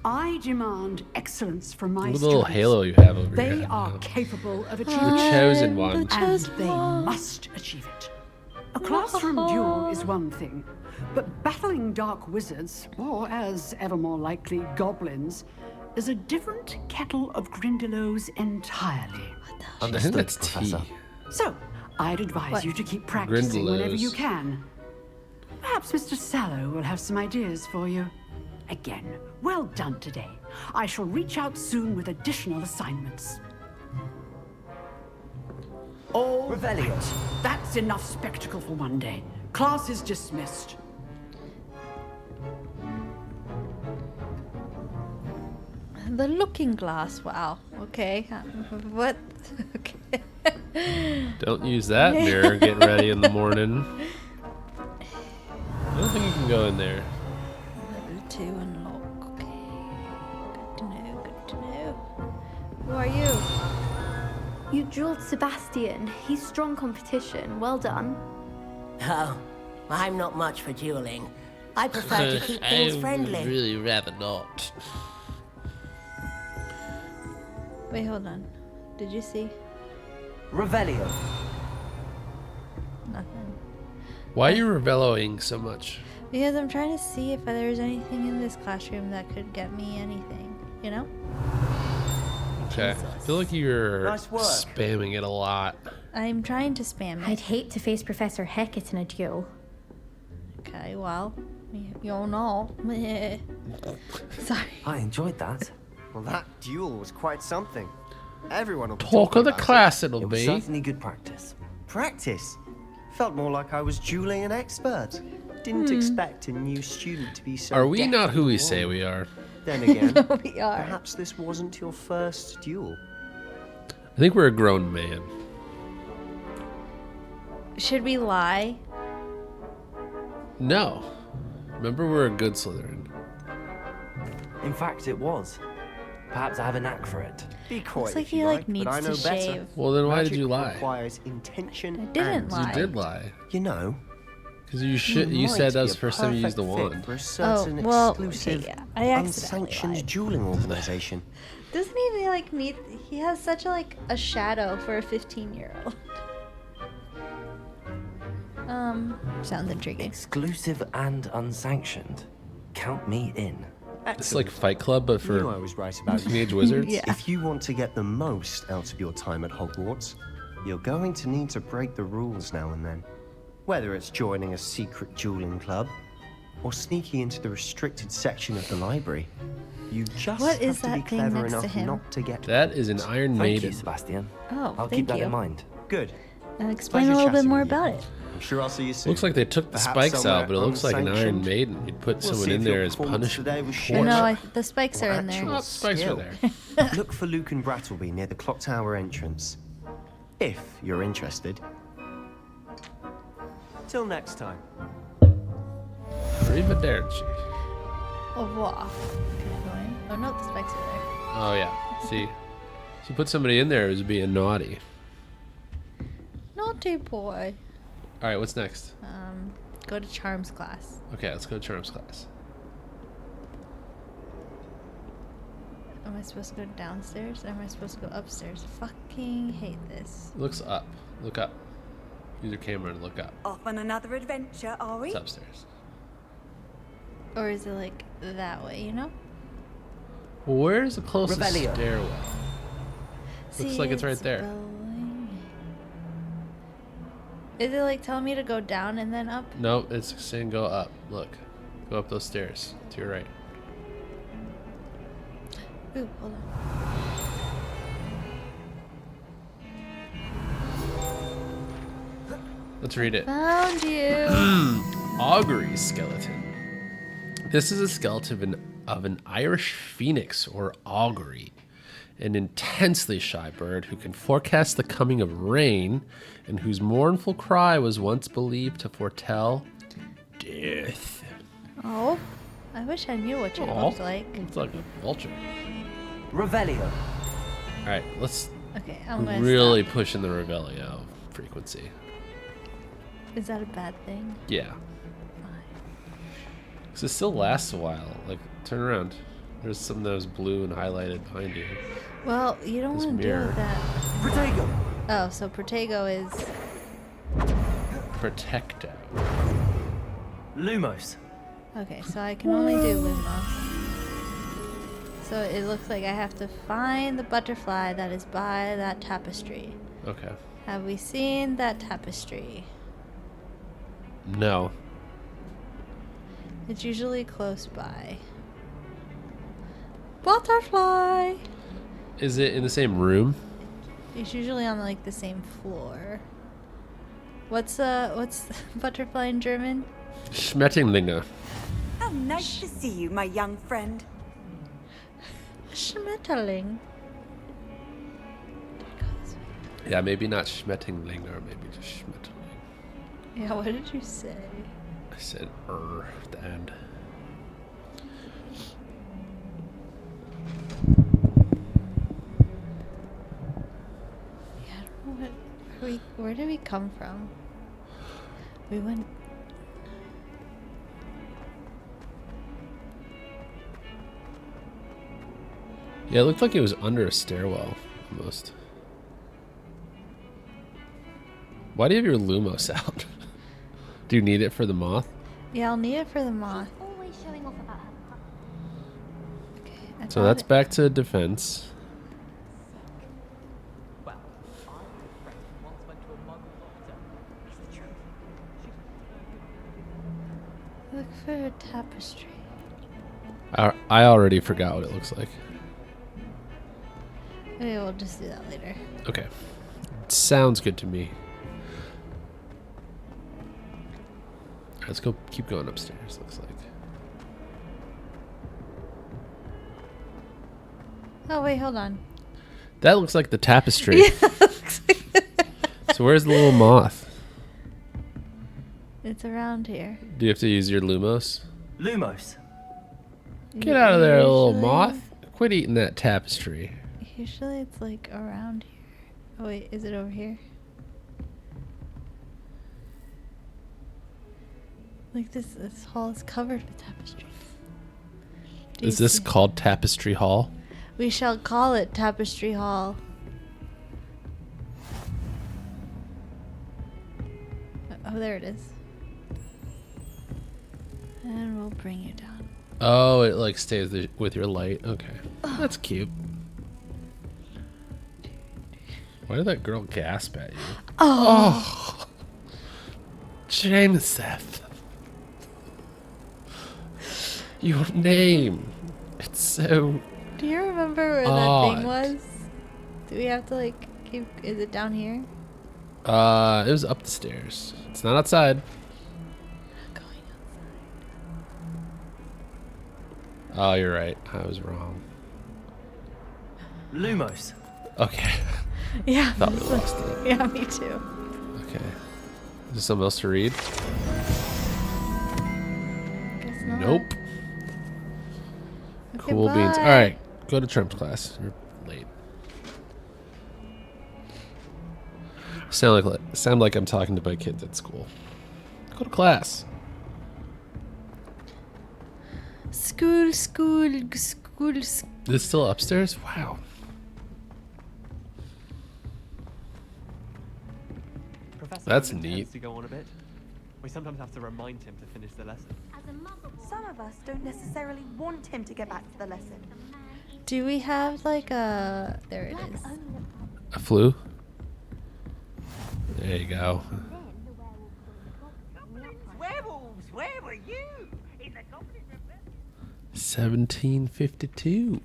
S12: I demand excellence from my
S2: Look at the little
S12: students.
S2: halo you have over your
S12: They
S2: head
S12: are
S2: now.
S12: capable of
S2: The
S12: achieving
S2: chosen
S1: I'm
S2: one.
S1: the
S12: and
S1: chosen
S12: they
S1: one.
S12: must achieve it. A classroom duel is one thing, but battling dark wizards, or as ever more likely, goblins, is a different kettle of Grindylows entirely.
S2: I think that's tea.
S6: Professor.
S12: So, I'd advise
S1: What?
S12: you to keep practicing whenever you
S2: Grindylows.
S12: can. Perhaps Mr. Sallow will have some ideas for you. Again, well done today. I shall reach out soon with additional assignments. All
S6: Revelio.
S12: right. That's enough spectacle for one day. Class is dismissed.
S1: The looking glass. Wow. Okay. What? Okay.
S2: Don't use that mirror getting ready in the morning. I don't think you can go in there.
S1: Level 2 unlock. Okay. Good to know. Good to know. Who are you?
S8: You drilled Sebastian. He's strong competition. Well done.
S13: Oh, I'm not much for dueling. I prefer to keep things friendly.
S2: Really rather not.
S1: Wait, hold on. Did you see?
S6: Revelio.
S1: Nothing.
S2: Why are you reveloing so much?
S1: Because I'm trying to see if there's anything in this classroom that could get me anything. You know?
S2: Okay. I feel like you're
S6: Nice work.
S2: spamming it a lot.
S1: I'm trying to spam
S5: I'd
S1: it.
S5: hate to face Professor Hecat in a duel.
S1: Okay, well, you'll know. Sorry.
S3: I enjoyed that.
S4: Well, that duel was quite something. Everyone will be
S2: Talk
S4: talking
S2: of the
S4: about
S2: class
S3: It
S2: it'll
S3: was
S2: be.
S3: certainly good practice.
S4: Practice. Felt more like I was dueling an expert. Didn't expect a new student to be so.
S2: Are we
S4: deft
S2: not who we
S4: and
S2: say
S4: warm.
S2: we are?
S4: Then again,
S1: We are.
S4: perhaps this wasn't your first duel.
S2: I think we're a grown man.
S1: Should we lie?
S2: No. Remember, we're a good Slytherin.
S3: In fact, it was. Perhaps I have a knack for it.
S4: Be quiet
S1: Looks like
S4: if
S1: he
S4: you
S1: like
S4: like,
S1: needs
S4: but I know
S1: to
S4: better.
S1: shave.
S2: Well, then why
S4: Magic
S2: did you lie?
S4: requires intention.
S1: I didn't
S4: and
S1: lie.
S2: You did lie.
S4: You know,
S2: Because you
S4: might
S2: said that
S4: be
S2: was
S4: a
S2: the first time you used the
S4: perfect fit
S2: wand.
S4: For a certain
S1: well,
S4: exclusive,
S1: okay, yeah. I accidentally
S4: unsanctioned
S1: lied.
S4: dueling organization.
S1: Doesn't he like need? He has such a shadow for a 15-year-old. Sounds intriguing.
S3: Exclusive and unsanctioned. Count me in.
S2: It's like Fight Club, but
S4: Knew I
S2: for
S4: was right about you.
S2: teenage wizards.
S1: Yeah.
S4: If you want to get the most out of your time at Hogwarts, you're going to need to break the rules now and then. Whether it's joining a secret dueling club or sneaking into the restricted section of the library, you just
S1: What
S4: have
S1: is
S4: to be
S1: that thing
S4: clever
S1: next to
S4: enough
S1: him?
S4: not to get.
S2: That is an Iron
S3: Thank
S2: Maiden.
S3: you, Sebastian.
S1: Oh,
S3: I'll
S1: thank
S3: keep that
S1: you.
S3: in mind.
S4: Good.
S1: Explain a
S4: Pleasure
S1: little bit
S4: chatting
S1: more
S4: with you.
S1: about it.
S4: I'm sure I'll see you soon.
S2: Looks like they took the
S4: Perhaps
S2: spikes out,
S4: somewhere
S2: but it looks like an Iron
S4: unsanctioned.
S2: Maiden. You'd put
S4: We'll
S2: someone
S4: see
S2: in
S4: if your
S2: there as
S4: performance
S2: punishment.
S4: today was
S1: I
S4: short.
S1: know. The spikes
S4: Or
S1: are in there.
S4: actual
S2: Oh, spikes are
S4: skill.
S2: there.
S4: Look for Luke and Brattleby near the clock tower entrance. If you're interested. Till next time.
S2: Arrivederci.
S1: Au revoir. Can I go in? Oh no, the spikes are there.
S2: Oh yeah. See, if you put somebody in there, it was being naughty.
S1: Naughty boy.
S2: All right, what's next?
S1: Go to Charms class.
S2: Okay, let's go to Charms class.
S1: Am I supposed to go downstairs? Or am I supposed to go upstairs? Fucking hate this.
S2: Looks up. Look up. Use your camera and look up.
S14: Off on another adventure, are we?
S2: It's upstairs.
S1: Or is it like that way, you know?
S2: Well, where's the closest
S6: Revelio.
S2: stairwell? Looks like it's right there.
S1: rolling. Is it like telling me to go down and then up?
S2: No, it's saying go up. Look. Go up those stairs to your right.
S1: Ooh, hold on.
S2: Let's read it.
S1: Found you.
S2: Augury skeleton. This is a skeleton of an Irish phoenix or augury, an intensely shy bird who can forecast the coming of rain and whose mournful cry was once believed to foretell death.
S1: Oh, I wish I knew what you
S2: Aw,
S1: looked like.
S2: It's like a vulture.
S6: Revelio.
S2: All right, let's
S1: Okay, I'm gonna
S2: really
S1: stop.
S2: push in the Revelio frequency.
S1: Is that a bad thing?
S2: Yeah. Because it still lasts a while. Like, turn around. There's some that was blue and highlighted behind you.
S1: Well, you don't
S2: This
S1: want to deal
S2: mirror.
S1: with that.
S6: Protego.
S1: Oh, so Protego is...
S2: Protecto.
S6: Lumos.
S1: Okay, so I can only do Lumos. So it looks like I have to find the butterfly that is by that tapestry.
S2: Okay.
S1: Have we seen that tapestry?
S2: No.
S1: It's usually close by. Butterfly!
S2: Is it in the same room?
S1: It's usually on like the same floor. What's butterfly in German?
S2: Schmetterlinge.
S14: How nice to see you, my young friend.
S1: Schmetterling.
S2: Yeah, maybe not Schmetterling, or maybe just Schmetterling.
S1: Yeah, what did you say?
S2: I said at the end.
S1: Yeah, I don't know where did we come from? We went.
S2: Yeah, it looked like it was under a stairwell, almost. Why do you have your Lumos out? Do you need it for the moth?
S1: Yeah, I'll need it for the moth.
S5: Always showing off about her.
S1: Okay,
S2: So that's back to defense.
S1: Look for a tapestry.
S2: I already forgot what it looks like.
S1: Okay, we'll just do that later.
S2: Okay. Sounds good to me. Alright, let's go. Keep going upstairs, looks like.
S1: Oh, wait, hold on.
S2: That looks like the tapestry. So where's the little moth?
S1: It's around here.
S2: Do you have to use your Lumos?
S6: Lumos.
S2: Get out of there, little
S1: Usually-
S2: moth. Quit eating that tapestry.
S1: Usually it's like around here. Oh wait, is it over here? Like this hall is covered with tapestries. Do
S2: Is
S1: you
S2: this
S1: see-
S2: called Tapestry Hall?
S1: We shall call it Tapestry Hall. Oh, there it is. And we'll bring you down.
S2: Oh, it like stays with your light. Okay. That's cute. Why did that girl gasp at you?
S1: Oh.
S2: Jameseth. Your name. It's so
S1: Do you remember where that
S2: odd.
S1: thing was? Do we have to like keep? Is it down here?
S2: It was up the stairs. It's not outside. Oh, you're right. I was wrong.
S6: Lumos.
S2: Okay.
S1: Yeah.
S2: Thought we lost it.
S1: Yeah, me too.
S2: Okay. Is there something else to read?
S1: Guess not.
S2: Nope.
S1: Okay,
S2: Cool beans.
S1: bye.
S2: All right. Go to Trump's class. You're late. Sound like I'm talking to my kids at school. Go to class.
S1: School.
S2: Is it still upstairs? Wow.
S7: Professor
S2: That's
S7: Bowman
S2: neat.
S7: tends to go on a bit. We sometimes have to remind him to finish the lesson.
S14: Some of us don't necessarily want him to get back to the lesson.
S1: Do we have like a? There it is.
S2: A flu? There you go.
S15: Werewolves, where were you? In the Goblin
S2: 1752.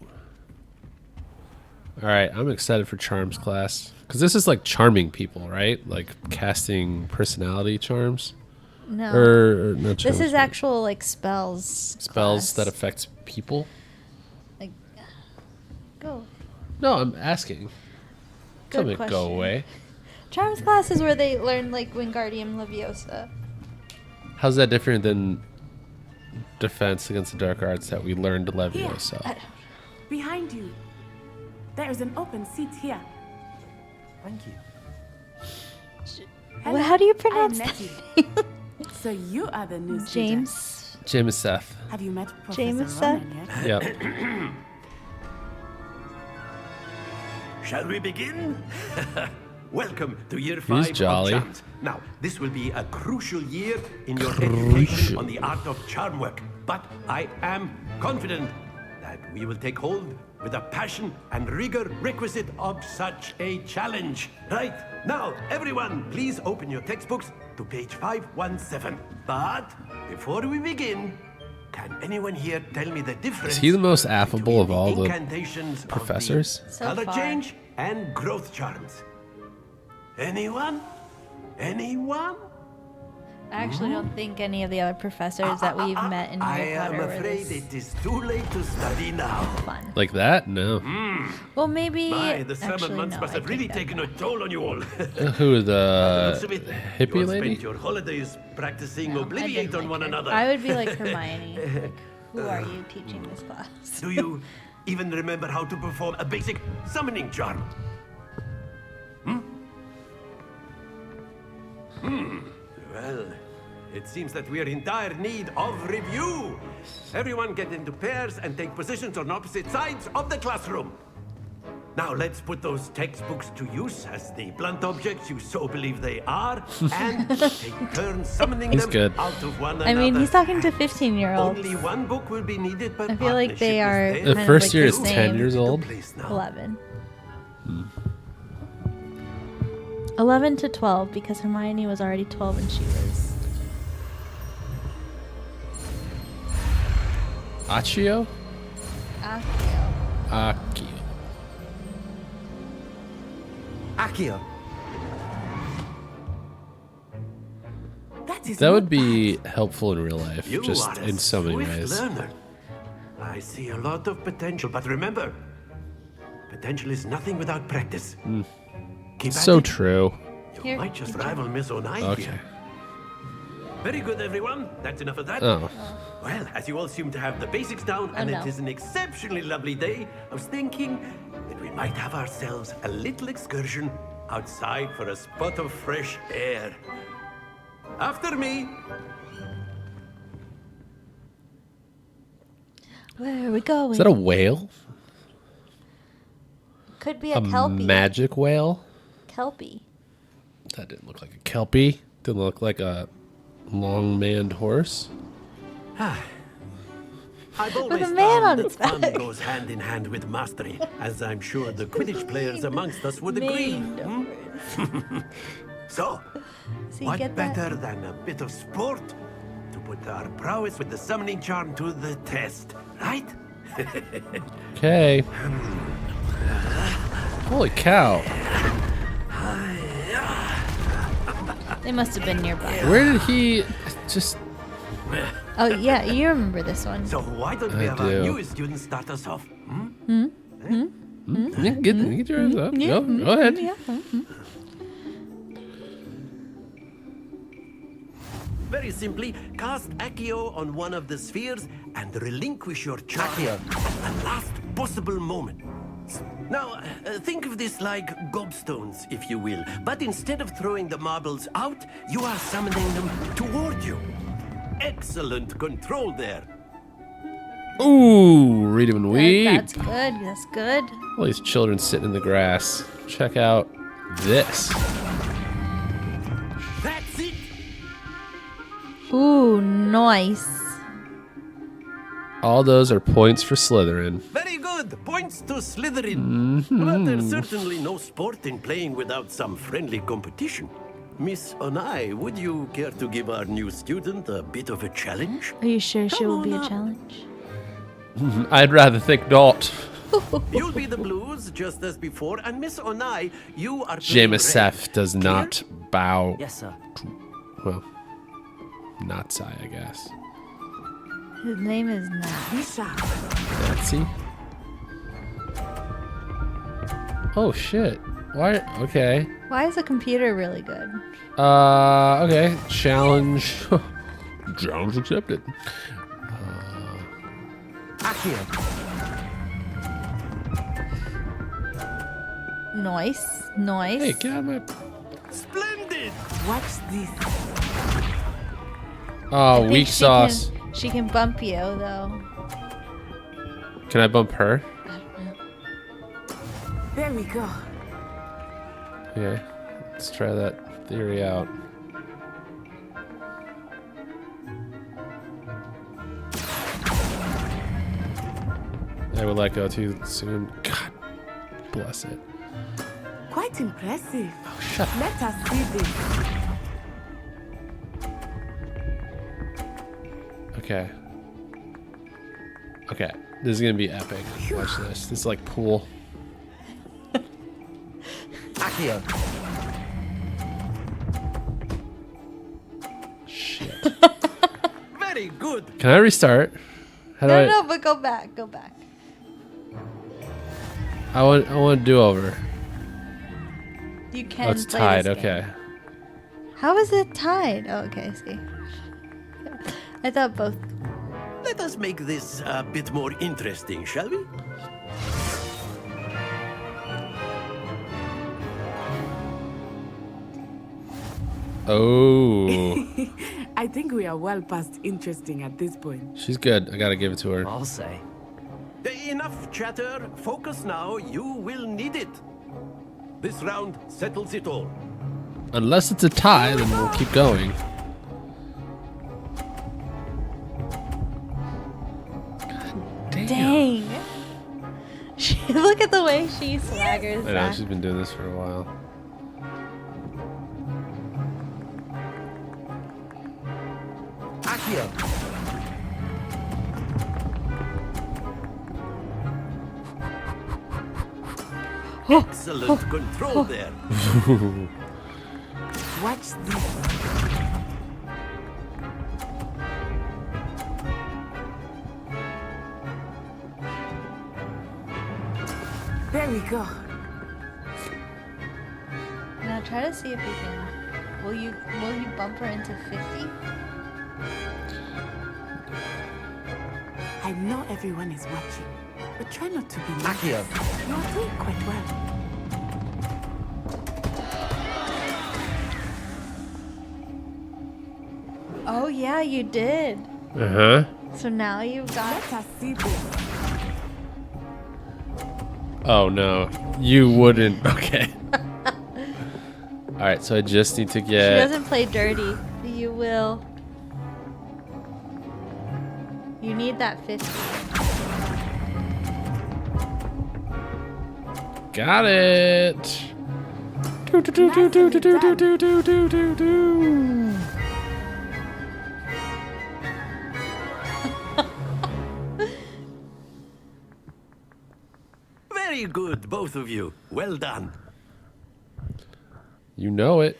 S2: All right, I'm excited for Charms class because this is like charming people, right? Like casting personality charms.
S1: No.
S2: Or not charms,
S1: This is
S2: but
S1: actual like spells.
S2: spells
S1: class.
S2: that affects people.
S1: Like, go.
S2: No, I'm asking.
S1: Good
S2: Tell me to
S1: question.
S2: go away.
S1: Charms class is where they learn like Wingardium Leviosa.
S2: How's that different than defense against the dark arts that we learned Leviosa?
S16: Behind you. There is an open seat here.
S6: Thank you.
S1: Well, how do you
S16: I
S1: pronounce
S16: met
S1: that?
S16: you. So you are the new
S1: James.
S16: student.
S2: Jameseth.
S16: Have you met Professor
S1: Jameseth?
S16: Ronan yet?
S2: Yep.
S17: Shall we begin? Welcome to year
S2: He's
S17: 5
S2: jolly.
S17: of Charms. Now, this will be a crucial year in your
S2: Crucial.
S17: education on the art of charm work. But I am confident that we will take hold with the passion and rigor requisite of such a challenge. Right, now, everyone, please open your textbooks to page 517. But before we begin, can anyone here tell me the difference
S2: Is he the most affable of all the
S17: incantations of the
S2: professors?
S1: So
S17: color
S1: far.
S17: change and growth charms? Anyone? Anyone?
S1: I actually don't think any of the other professors that we've met in
S17: I
S1: Harry
S17: am
S1: Potter were
S17: afraid
S1: this
S17: it is too late to study now.
S1: fun.
S2: Like that? No.
S1: Well, maybe.
S17: My, the summer
S1: actually,
S17: months
S1: no,
S17: must
S1: I
S17: have really
S1: take that
S17: taken a
S1: back.
S17: toll on you all.
S2: Who, the
S17: Looks of it,
S2: hippie
S17: you all
S2: lady?
S17: spent your holidays practicing
S1: No, I
S17: Obliviate
S1: didn't
S17: on
S1: like
S17: one
S1: her.
S17: another.
S1: I would be like Hermione. Like, who are you teaching this class?
S17: Do you even remember how to perform a basic summoning charm? Well, it seems that we are in dire need of review. Everyone get into pairs and take positions on opposite sides of the classroom. Now let's put those textbooks to use as the blunt objects you so believe they are, and take turns summoning
S2: He's
S17: them
S2: good.
S17: out of one
S1: I
S17: another.
S1: mean, he's talking to 15-year-olds.
S17: Only one book will be needed, but
S1: I feel like they
S17: partnership
S1: are
S17: is
S2: The
S17: there.
S1: kind
S2: first
S1: of like
S2: year
S1: the
S2: is 10
S1: same.
S2: years old.
S1: 11. 11 to 12 because Hermione was already 12 and she was.
S2: Accio?
S1: Accio.
S2: Accio.
S4: Accio.
S2: That would be helpful in real life,
S17: You
S2: just
S17: are a
S2: in so many
S17: swift
S2: ways.
S17: learner. I see a lot of potential, but remember, potential is nothing without practice. Keep at
S2: So
S17: it.
S2: true.
S17: You might just rival Miss Onai
S2: Okay.
S17: here. Very good, everyone. That's enough of that.
S2: Oh.
S17: Well, as you all seem to have the basics down, and
S1: no.
S17: it is an exceptionally lovely day, I was thinking that we might have ourselves a little excursion outside for a spot of fresh air. After me.
S1: Where are we going?
S2: Is that a whale?
S1: Could be a
S2: A
S1: Kelpie.
S2: magic whale?
S1: Kelpie.
S2: That didn't look like a kelpie. Didn't look like a long-maned horse.
S17: I've
S1: With
S17: always
S1: a man on
S17: found that
S1: its
S17: fun
S1: back.
S17: goes hand in hand with mastery, as I'm sure the Quidditch players amongst us would agree.
S1: Maned
S17: So,
S1: So you
S17: what
S1: get that?
S17: better than a bit of sport to put our prowess with the summoning charm to the test, right?
S2: Okay. Holy cow.
S1: They must have been nearby.
S2: Where did he just...
S1: Oh, yeah, you remember this one.
S17: So why don't we
S2: I
S17: have our
S2: do.
S17: newest student start us off?
S2: Yeah, get yours up.
S1: Yeah,
S2: Go ahead.
S1: Yeah.
S17: Very simply, cast Accio on one of the spheres and relinquish your charge at the last possible moment. Now, think of this like gobstones, if you will. But instead of throwing the marbles out, you are summoning them toward you. Excellent control there.
S2: Ooh, read him and weep.
S1: That's good. That's good.
S2: All these children sitting in the grass. Check out this.
S17: That's it.
S1: Ooh, nice.
S2: All those are points for Slytherin.
S17: Very good. Points to Slytherin. But there's certainly no sport in playing without some friendly competition. Miss Onai, would you care to give our new student a bit of a challenge?
S1: Are you sure she
S17: Come
S1: will be
S17: on
S1: a
S17: up.
S1: challenge?
S2: I'd rather think not.
S17: You'll be the blues just as before, and Miss Onai, you are playing
S2: Jamasef
S17: red.
S2: does not bow.
S7: Yes, sir.
S2: Well, Nazi, I guess.
S1: His name is Nat.
S2: Nazi? Oh, shit. Why? Okay.
S1: Why is the computer really good?
S2: Okay. Challenge. Challenge accepted.
S1: Nice. Nice.
S2: Hey, get out of my...
S17: Splendid!
S16: Watch this.
S2: Oh,
S1: I
S2: weak
S1: think
S2: sauce.
S1: She can bump you, though.
S2: Can I bump her?
S16: There we go.
S2: Okay. Let's try that theory out. I would let go too soon. God bless it.
S16: Quite impressive.
S2: Oh, shut up.
S16: Let us see this.
S2: Okay. Okay. This is gonna be epic. Watch this. This is like pool.
S17: good.
S2: Can I restart? How do I?
S1: No, but go back. Go back.
S2: I want to do over.
S1: You can.
S2: Oh, it's
S1: play
S2: tied.
S1: this game.
S2: Okay.
S1: How is it tied? Oh, okay. I see. I thought both.
S17: Let us make this a bit more interesting, shall we?
S2: Oh.
S16: I think we are well past interesting at this point.
S2: She's good. I gotta give it to her.
S3: I'll say.
S17: Enough chatter. Focus now. You will need it. This round settles it all.
S2: Unless it's a tie, then we'll keep going.
S1: Dang. Look at the way she swaggers
S2: I know,
S1: back.
S2: she's been doing this for a while.
S17: Accio. Excellent control there.
S16: Watch this. There we go.
S1: Now try to see if we can. Will you bump her into 50?
S16: I know everyone is watching, but try not to be
S3: Accio.
S16: nervous. You're doing quite well.
S1: Oh yeah, you did.
S2: Uh-huh.
S1: So now you've got.
S16: Let us see this.
S2: Oh no. You wouldn't. Okay. Alright, so I just need to
S1: She
S2: get...
S1: doesn't play dirty. You will. You need that 50.
S2: Got it. Do, do, do, do, do, do, do, do, do, do, do, do.
S17: Very good, both of you. Well done.
S2: You know it.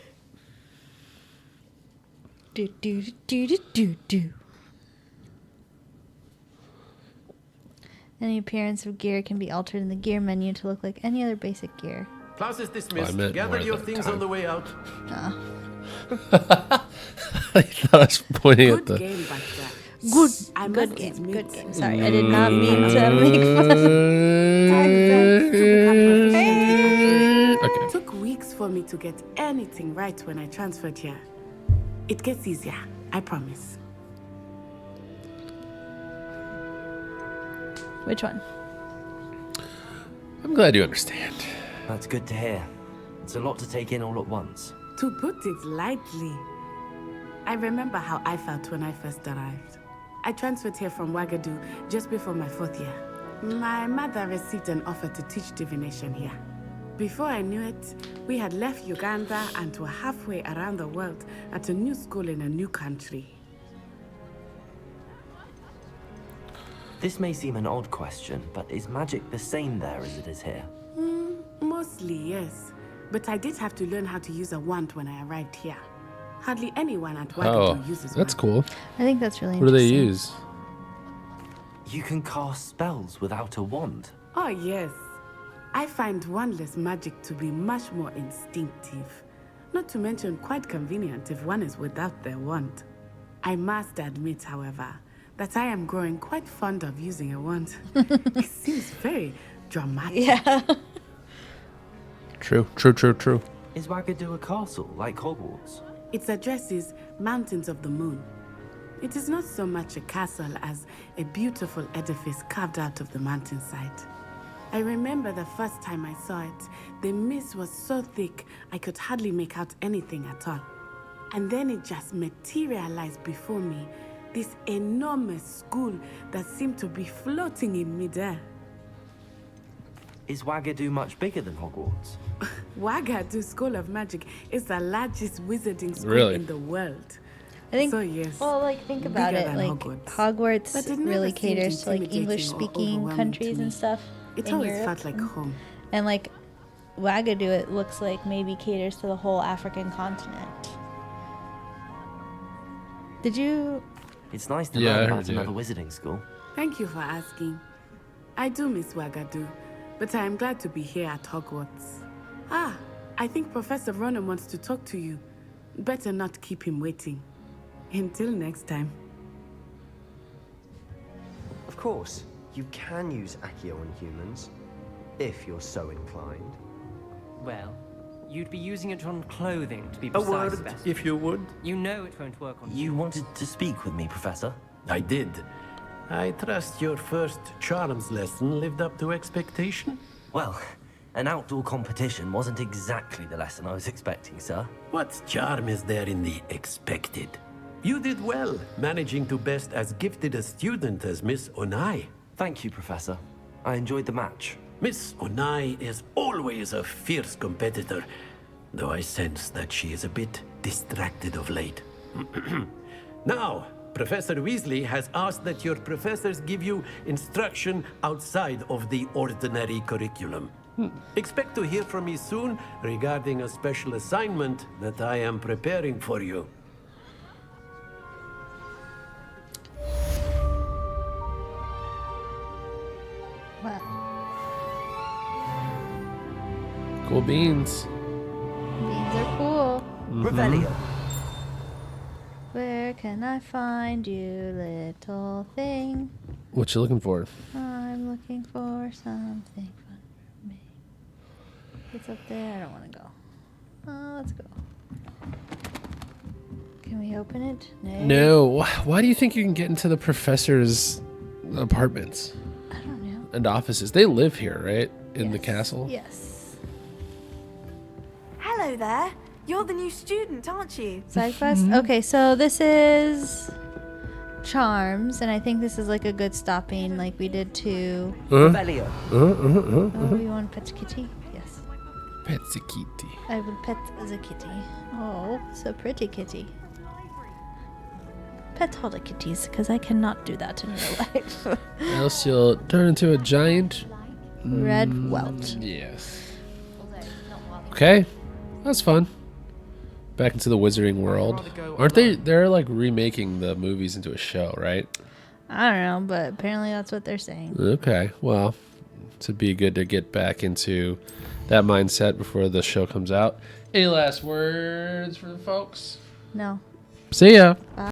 S1: Do do do do do do. Any appearance of gear can be altered in the gear menu to look like any other basic gear.
S17: Class is dismissed.
S2: meant
S17: Gather
S2: more
S17: your
S2: than
S17: things
S2: time.
S17: on the way out.
S2: I thought I was pointing at
S16: Good
S2: the...
S16: game back there.
S1: Good,
S16: I
S1: good
S16: must
S1: game,
S16: admit,
S1: good game. Sorry, I did not mean to make fun.
S16: It took weeks for me to get anything right when I transferred here. It gets easier, I promise.
S1: Which one?
S2: I'm glad you understand.
S3: That's good to hear. It's a lot to take in all at once.
S16: To put it lightly, I remember how I felt when I first arrived. I transferred here from Ouagadougou just before my 4th year. My mother received an offer to teach divination here. Before I knew it, we had left Uganda and were halfway around the world at a new school in a new country.
S3: This may seem an odd question, but is magic the same there as it is here?
S16: Mostly, yes. But I did have to learn how to use a wand when I arrived here. Hardly anyone at Ouagadougou uses one.
S2: That's cool.
S1: I think that's really
S2: What do they
S1: interesting.
S2: use?
S3: You can cast spells without a wand.
S16: Oh, yes. I find wandless magic to be much more instinctive. Not to mention quite convenient if one is without their wand. I must admit, however, that I am growing quite fond of using a wand. It seems very dramatic.
S1: Yeah.
S2: True, true, true, true.
S3: Is Ouagadougou a castle like Hogwarts?
S16: Its address is Mountains of the Moon. It is not so much a castle as a beautiful edifice carved out of the mountainside. I remember the first time I saw it, the mist was so thick I could hardly make out anything at all. And then it just materialized before me, this enormous school that seemed to be floating in midair.
S3: Is Ouagadougou much bigger than Hogwarts?
S16: Ouagadougou School of Magic is the largest wizarding school
S2: Really?
S16: in the world.
S1: I think.
S16: So yes.
S1: Well, like think about
S16: bigger
S1: it.
S16: than
S1: Like
S16: Hogwarts. But it never
S1: really
S16: seemed
S1: caters to like
S16: intimidating or
S1: English-speaking
S16: overwhelming
S1: countries
S16: to me.
S1: and stuff.
S16: It
S1: in
S16: always
S1: Europe.
S16: felt like home.
S1: And like Ouagadougou, it looks like maybe caters to the whole African continent. Did you
S3: It's nice to
S2: Yeah, I
S3: learn
S2: heard
S3: about
S2: you.
S3: another wizarding school.
S16: Thank you for asking. I do miss Wagadu, but I am glad to be here at Hogwarts. Ah, I think Professor Ronan wants to talk to you. Better not keep him waiting. Until next time.
S4: Of course, you can use Accio on humans, if you're so inclined.
S7: Well, you'd be using it on clothing, to be
S17: A
S7: precise,
S17: word,
S7: Sebastian.
S17: if you would.
S7: You know it won't work on
S3: You wanted to speak with me, Professor?
S17: I did. I trust your first charms lesson lived up to expectation?
S3: Well, an outdoor competition wasn't exactly the lesson I was expecting, sir.
S17: What charm is there in the expected? You did well, managing to best as gifted a student as Miss Onai.
S3: Thank you, Professor. I enjoyed the match.
S17: Miss Onai is always a fierce competitor, though I sense that she is a bit distracted of late. Now, Professor Weasley has asked that your professors give you instruction outside of the ordinary curriculum. Expect to hear from me soon regarding a special assignment that I am preparing for you.
S1: Wow.
S2: Cool beans.
S1: Beans are cool.
S6: Revelio.
S1: Where can I find you, little thing?
S2: What you looking for?
S1: I'm looking for something fun for me. It's up there. I don't want to go. Let's go. Can we open it?
S2: No. Why do you think you can get into the professor's apartments?
S1: I don't know.
S2: And offices? They live here, right? In the castle?
S1: Yes.
S14: Hello there. You're the new student, aren't you?
S1: Side quest? Okay, so this is charms, and I think this is like a good stopping, like we did to
S6: Revelio.
S1: Oh, you want pet kitty? Yes.
S2: Pet the kitty.
S1: I will pet the kitty. Oh, so pretty kitty. Pet all the kitties, because I cannot do that in real life.
S2: Else you'll turn into a giant
S1: red welt.
S2: Yes. Okay. That's fun. Back into the wizarding world. Aren't they? They're like remaking the movies into a show, right?
S1: I don't know, but apparently that's what they're saying.
S2: Okay. Well, it'd be good to get back into that mindset before the show comes out. Any last words for the folks?
S1: No.
S2: See ya.
S1: Bye.